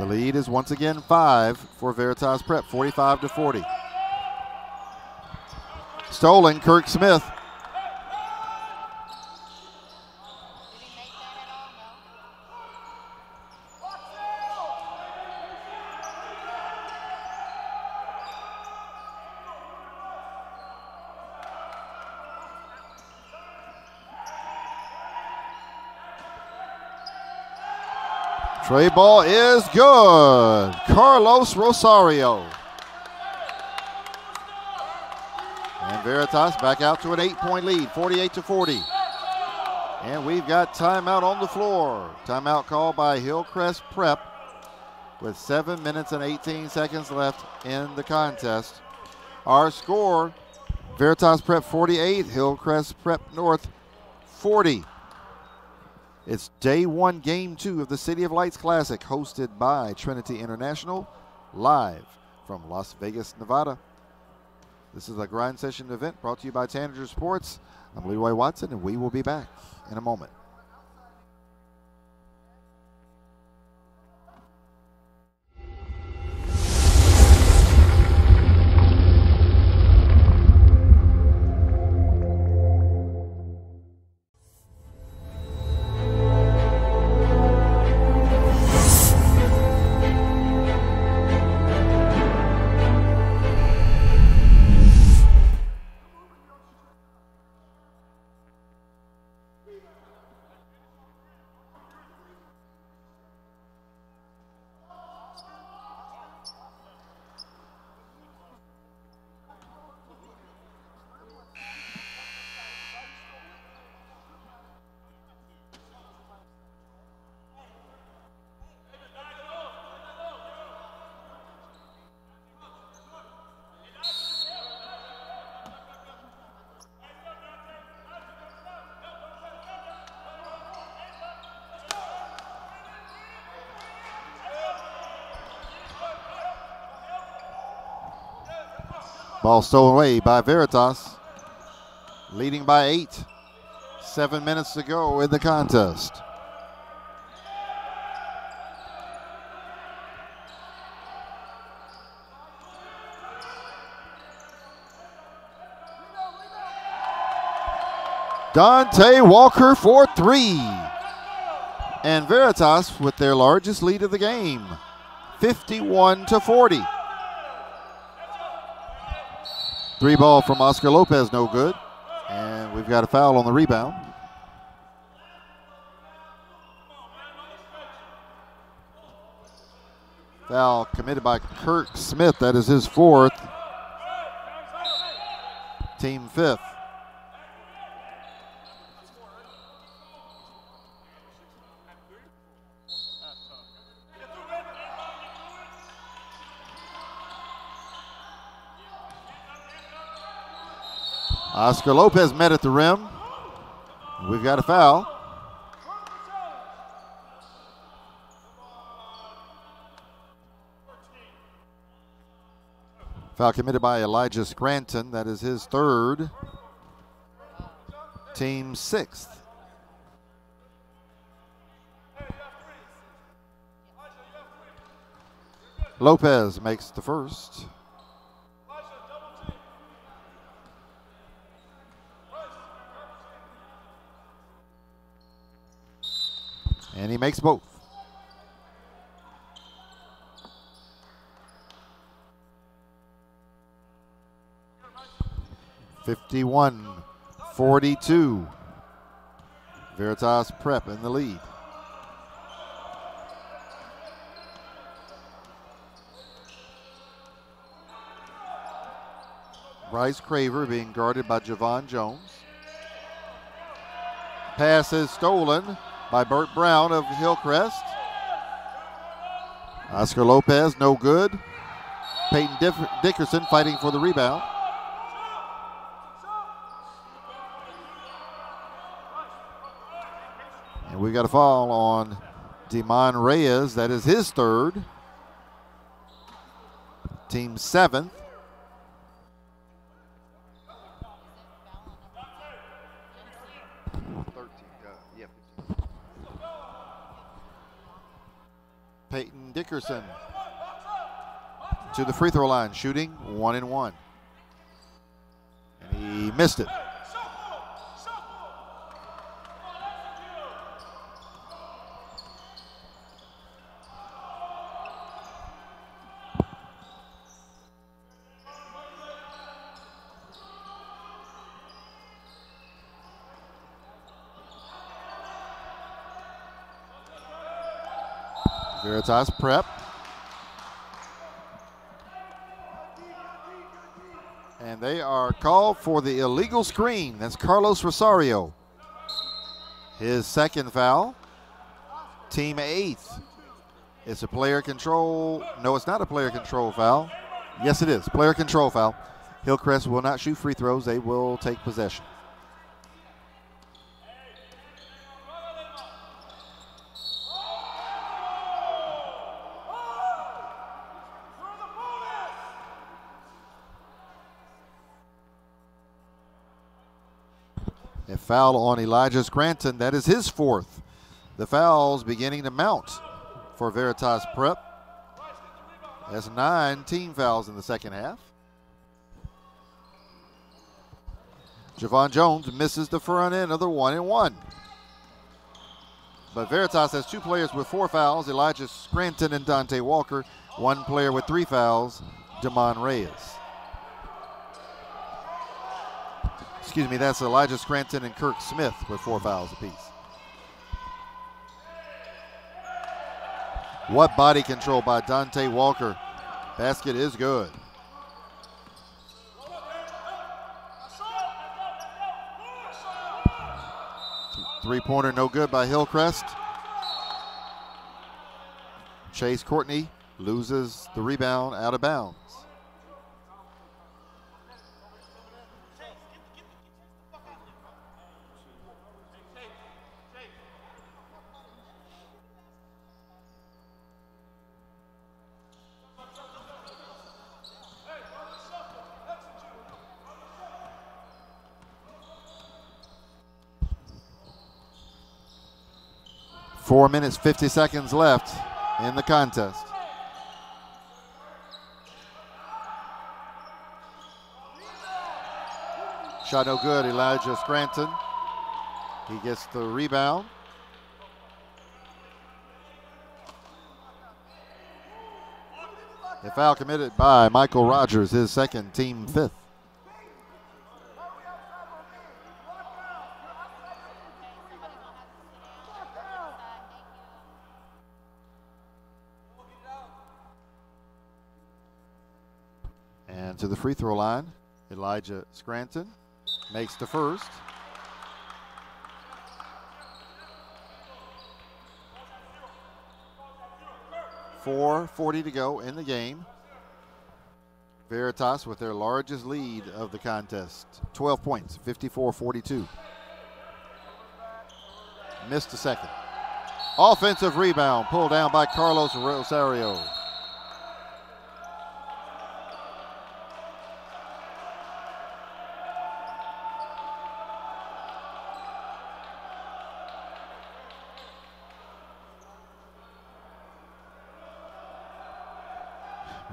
Speaker 1: The lead is once again 5 for Veritas Prep, 45-40. Stolen, Kirk Smith. Tray ball is good. Carlos Rosario. And Veritas back out to an 8-point lead, 48-40. And we've got timeout on the floor. Timeout called by Hillcrest Prep with 7 minutes and 18 seconds left in the contest. Our score, Veritas Prep 48, Hillcrest Prep North 40. It's day one, game 2 of the City of Lights Classic, hosted by Trinity International, live from Las Vegas, Nevada. This is a grind session event brought to you by Tanager Sports. I'm Leroy Watson, and we will be back in a moment. Ball stolen away by Veritas, leading by 8. 7 minutes to go in the contest. Dante Walker for 3. And Veritas with their largest lead of the game, 51-40. 3 ball from Oscar Lopez, no good. And we've got a foul on the rebound. Foul committed by Kirk Smith. That is his 4th. Team 5th. Oscar Lopez met at the rim. We've got a foul. Foul committed by Elijah Scranton. That is his third. Team sixth. Lopez makes the first. And he makes both. (51-42). Veritas Prep in the lead. Bryce Craver being guarded by Javon Jones. Pass is stolen by Burt Brown of Hillcrest. Oscar Lopez, no good. Peyton Dickerson fighting for the rebound. And we got a foul on Demond Reyes. That is his third. Team seventh. Peyton Dickerson to the free throw line, shooting 1 and 1. And he missed it. Veritas Prep. And they are called for the illegal screen. That's Carlos Rosario. His second foul. Team eighth. It's a player control. No, it's not a player control foul. Yes, it is. Player control foul. Hillcrest will not shoot free throws. They will take possession. A foul on Elijah Scranton. That is his fourth. The fouls beginning to mount for Veritas Prep. That's 9 team fouls in the second half. Javon Jones misses the front end of the 1 and 1. But Veritas has 2 players with 4 fouls, Elijah Scranton and Dante Walker. 1 player with 3 fouls, Demond Reyes. Excuse me, that's Elijah Scranton and Kirk Smith with 4 fouls apiece. What body control by Dante Walker. Basket is good. Three-pointer no good by Hillcrest. Chase Courtney loses the rebound out of bounds. Four minutes, 50 seconds left in the contest. Shot no good, Elijah Scranton. He gets the rebound. A foul committed by Michael Rogers, his second, team 5th. And to the free throw line, Elijah Scranton makes the first. .440 to go in the game. Veritas with their largest lead of the contest. 12 points, 54-42. Missed a second. Offensive rebound pulled down by Carlos Rosario.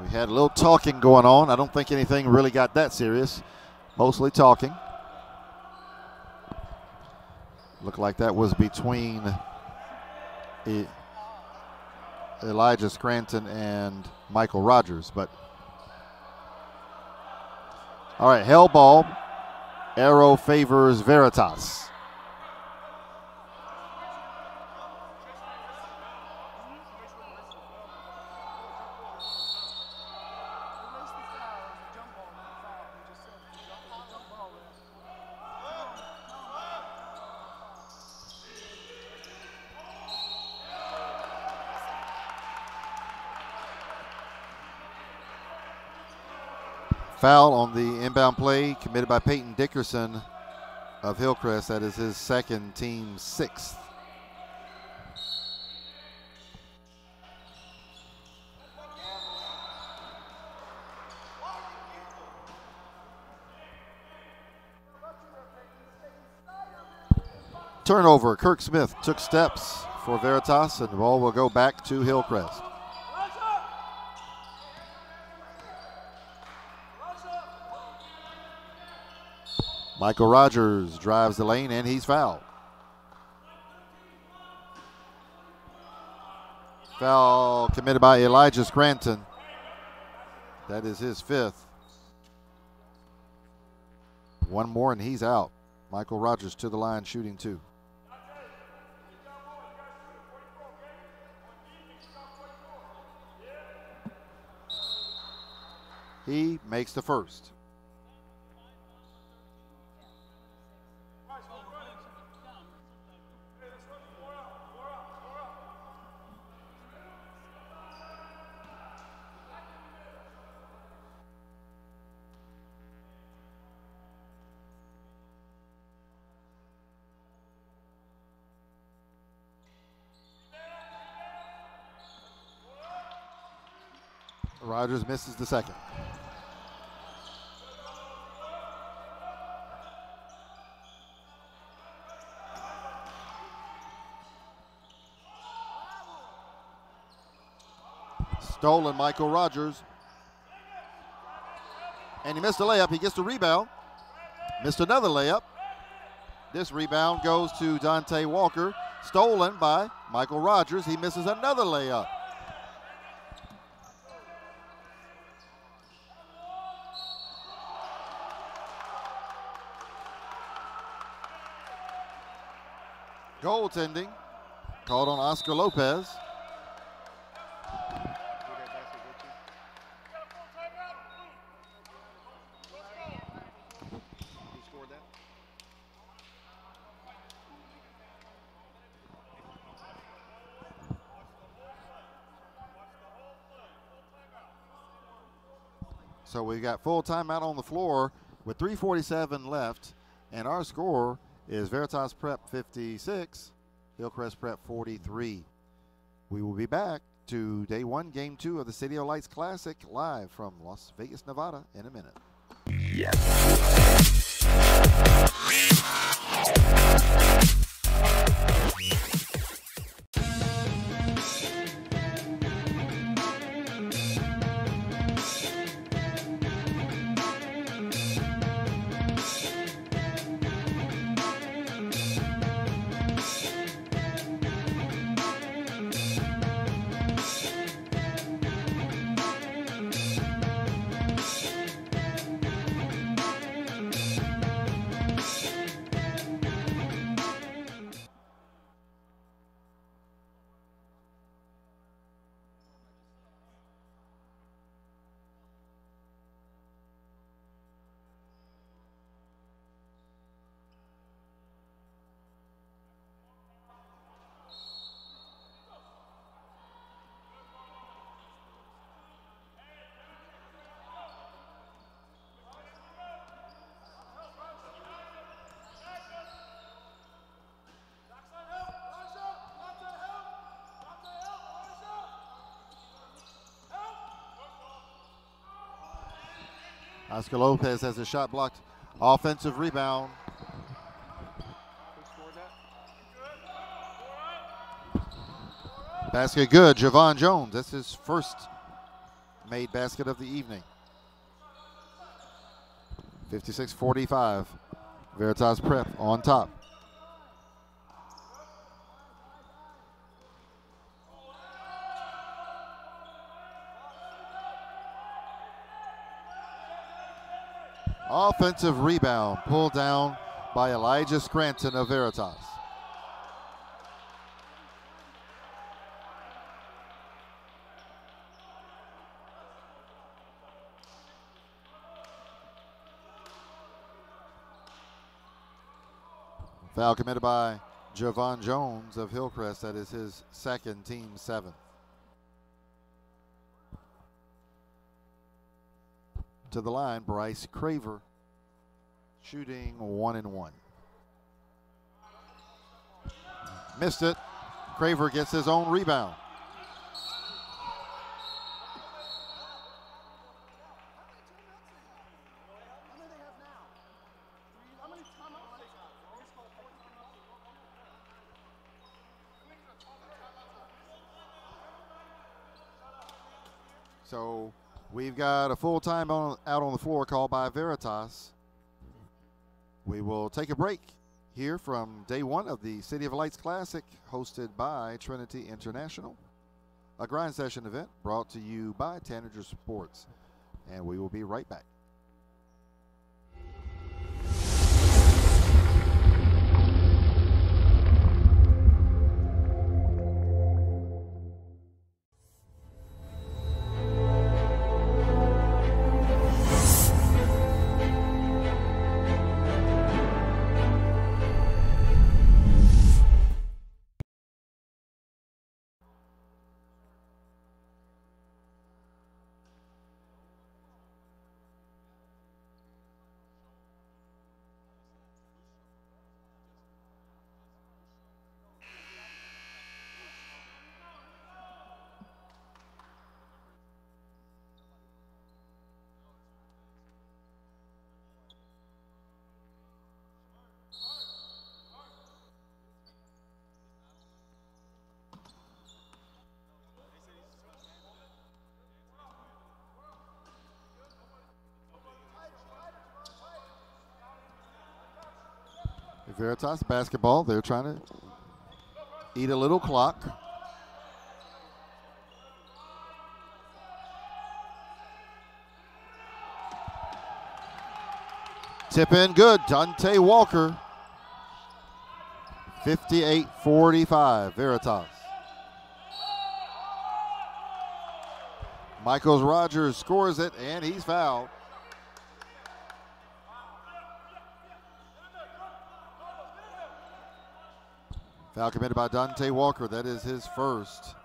Speaker 1: We had a little talking going on. I don't think anything really got that serious. Mostly talking. Looked like that was between Elijah Scranton and Michael Rogers. But all right, hell ball. Arrow favors Veritas. Foul on the inbound play committed by Peyton Dickerson of Hillcrest. That is his second, team sixth. Turnover. Kirk Smith took steps for Veritas, and the ball will go back to Hillcrest. Michael Rogers drives the lane, and he's fouled. Foul committed by Elijah Scranton. That is his fifth. One more, and he's out. Michael Rogers to the line, shooting two. He makes the first. Rogers misses the second. Stolen, Michael Rogers. And he missed a layup. He gets the rebound. Missed another layup. This rebound goes to Dante Walker. Stolen by Michael Rogers. He misses another layup. Goaltending called on Oscar Lopez. So we've got full timeout on the floor with 3:47 left, and our score is Veritas Prep 56, Hillcrest Prep 43. We will be back to day one, game two of the City of Lights Classic live from Las Vegas, Nevada in a minute. Oscar Lopez has a shot blocked. Offensive rebound. Basket good. Javon Jones. That's his first made basket of the evening. 56-45. Veritas Prep on top. Offensive rebound pulled down by Elijah Scranton of Veritas. Foul committed by Javon Jones of Hillcrest. That is his second, team 7th. To the line, Bryce Craver, shooting 1 and 1. Missed it. Craver gets his own rebound. So we've got a full time out on the floor called by Veritas. We will take a break here from day 1 of the City of Lights Classic, hosted by Trinity International, a grind session event brought to you by Tanager Sports. And we will be right back. Veritas basketball, they're trying to eat a little clock. Tip in good, Dante Walker. 58-45, Veritas. Michaels Rogers scores it, and he's fouled. Foul committed by Dante Walker. That is his first.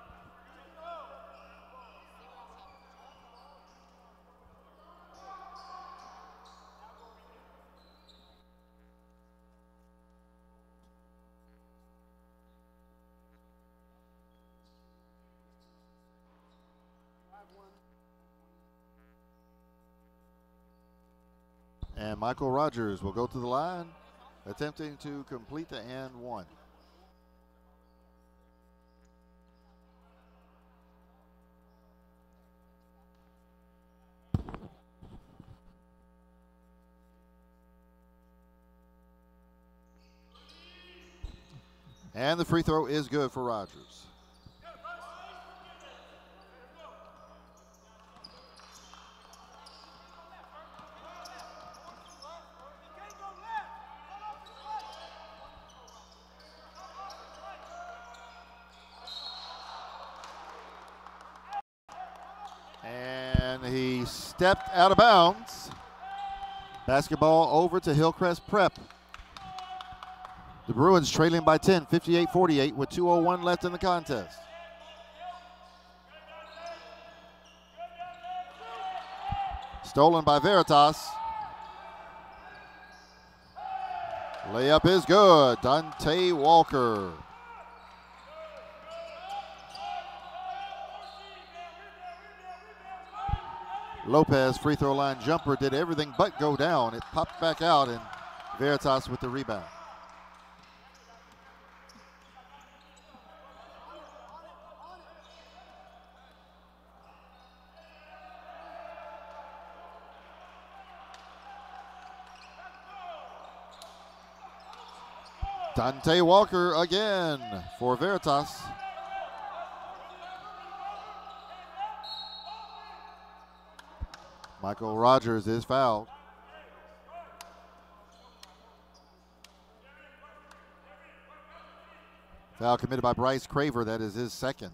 Speaker 1: And Michael Rogers will go to the line, attempting to complete the and one. And the free throw is good for Rogers. And he stepped out of bounds. Basketball over to Hillcrest Prep. The Bruins trailing by 10, 58-48, with 2:01 left in the contest. Stolen by Veritas. Layup is good. Dante Walker. Lopez free throw line jumper did everything but go down. It popped back out, and Veritas with the rebound. Dante Walker again for Veritas. Michael Rogers is fouled. Foul committed by Bryce Craver. That is his second.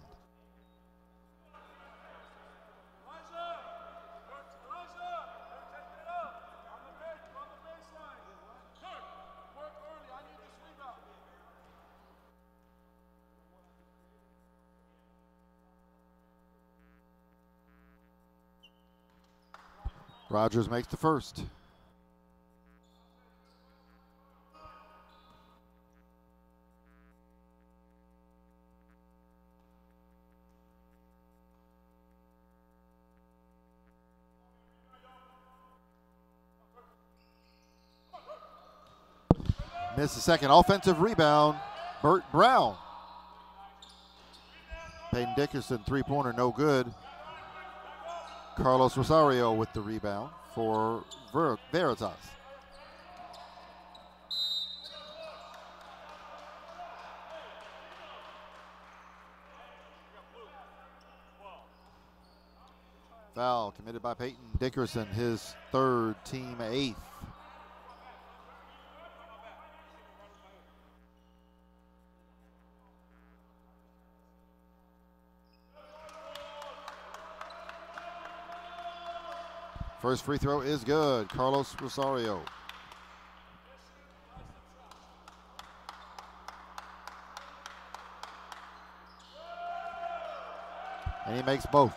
Speaker 1: Rogers makes the first. Missed the second. Offensive rebound, Burt Brown. Peyton Dickerson, three-pointer, no good. Carlos Rosario with the rebound for Veritas. Foul committed by Peyton Dickerson, his third, team eighth. First free throw is good. Carlos Rosario. And he makes both.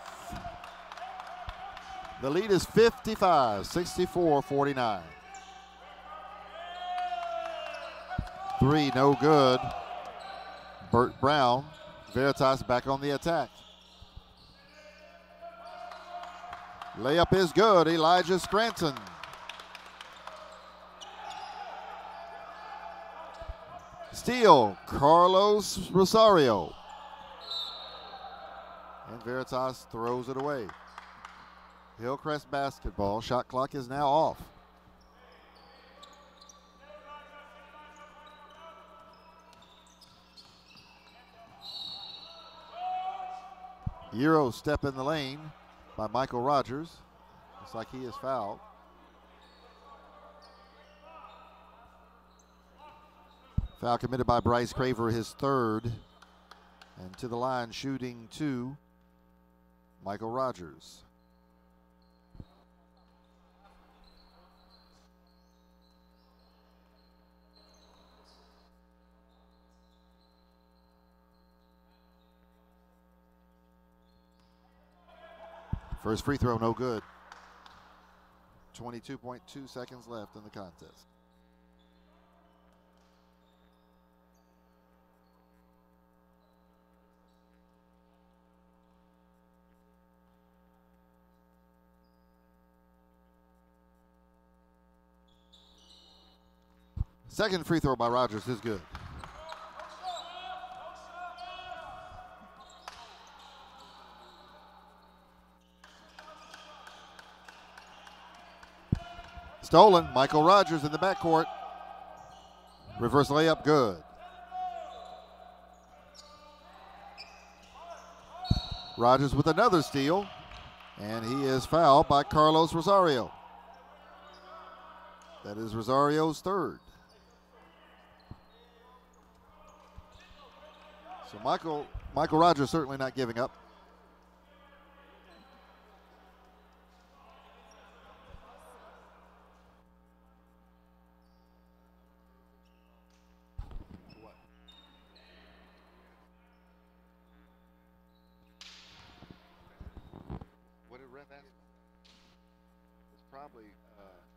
Speaker 1: The lead is 55, 64, 49. Three, no good. Burt Brown. Veritas back on the attack. Layup is good. Elijah Scranton. Steal, Carlos Rosario. And Veritas throws it away. Hillcrest basketball. Shot clock is now off. Euro step in the lane by Michael Rogers. Looks like he is fouled. Foul committed by Bryce Craver, his third. And to the line shooting two, Michael Rogers. First free throw, no good. 22.2 seconds left in the contest. Second free throw by Rogers is good. Stolen. Michael Rogers in the backcourt. Reverse layup, good. Rogers with another steal. And he is fouled by Carlos Rosario. That is Rosario's third. So Michael Rogers certainly not giving up. Probably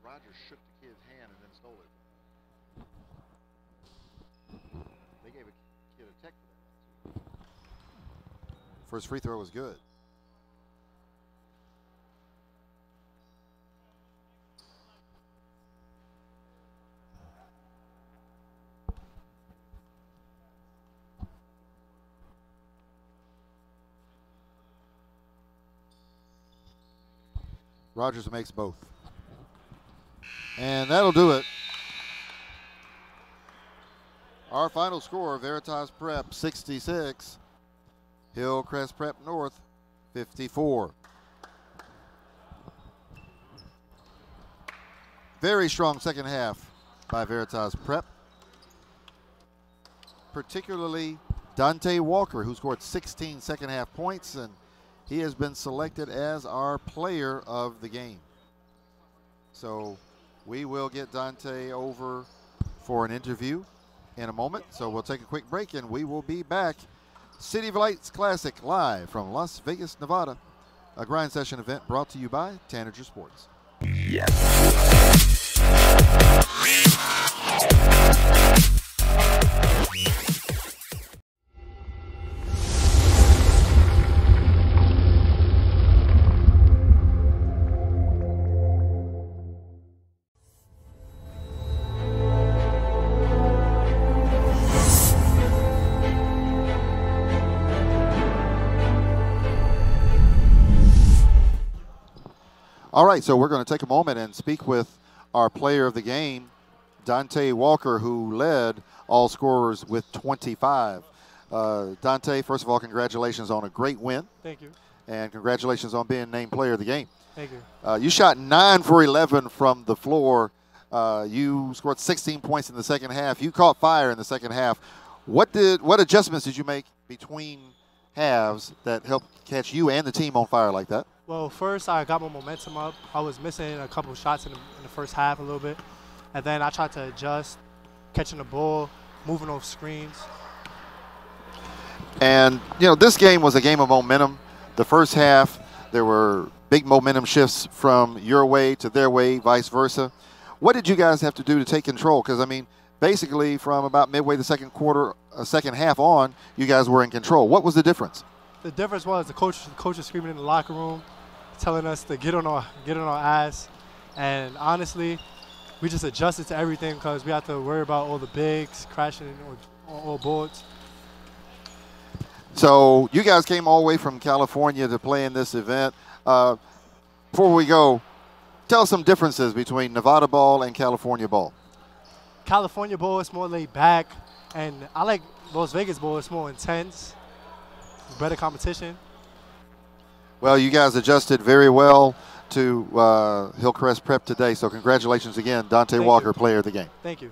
Speaker 1: Rogers shook the kid's hand and then stole it. They gave a kid a tech for that. First free throw was good. Rogers makes both. And that'll do it. Our final score, Veritas Prep 66, Hillcrest Prep North 54. Very strong second half by Veritas Prep, particularly Dante Walker, who scored 16 second half points, and he has been selected as our player of the game. So we will get Dante over for an interview in a moment. So we'll take a quick break and we will be back. City of Lights Classic live from Las Vegas, Nevada. A grind session event brought to you by Tanager Sports. All right, so we're going to take a moment and speak with our player of the game, Dante Walker, who led all scorers with 25. Dante, first of all, congratulations on a great win.
Speaker 2: Thank you.
Speaker 1: And congratulations on being named player of the game.
Speaker 2: Thank you.
Speaker 1: You shot 9 for 11 from the floor. You scored 16 points in the second half. You caught fire in the second half. What adjustments did you make between halves that helped catch you and the team on fire like that?
Speaker 2: Well, first I got my momentum up. I was missing a couple shots in the first half a little bit. And then I tried to adjust, catching the ball, moving off screens.
Speaker 1: And, you know, this game was a game of momentum. The first half, there were big momentum shifts from your way to their way, vice versa. What did you guys have to do to take control? Because, I mean, basically from about midway the second quarter, second half on, you guys were in control. What was the difference? The
Speaker 2: difference was the coach was screaming in the locker room, telling us to get on our ass. And honestly, we just adjusted to everything because we had to worry about all the bigs crashing on all boards.
Speaker 1: So you guys came all the way from California to play in this event. Before we go, tell us some differences between Nevada ball and California ball.
Speaker 2: California ball is more laid back, and I like Las Vegas ball. It's more intense, better competition.
Speaker 1: Well, you guys adjusted very well to Hillcrest Prep today, so congratulations again, Dante Walker, player of the game.
Speaker 2: Thank you.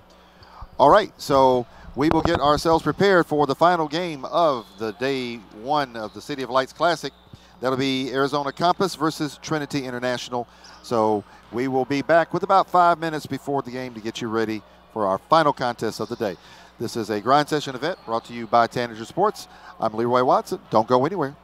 Speaker 1: All right, so we will get ourselves prepared for the final game of the day one of the City of Lights Classic. That'll be Arizona Compass versus Trinity International. So we will be back with about 5 minutes before the game to get you ready for our final contest of the day. This is a grind session event brought to you by Tanager Sports. I'm Leroy Watson. Don't go anywhere.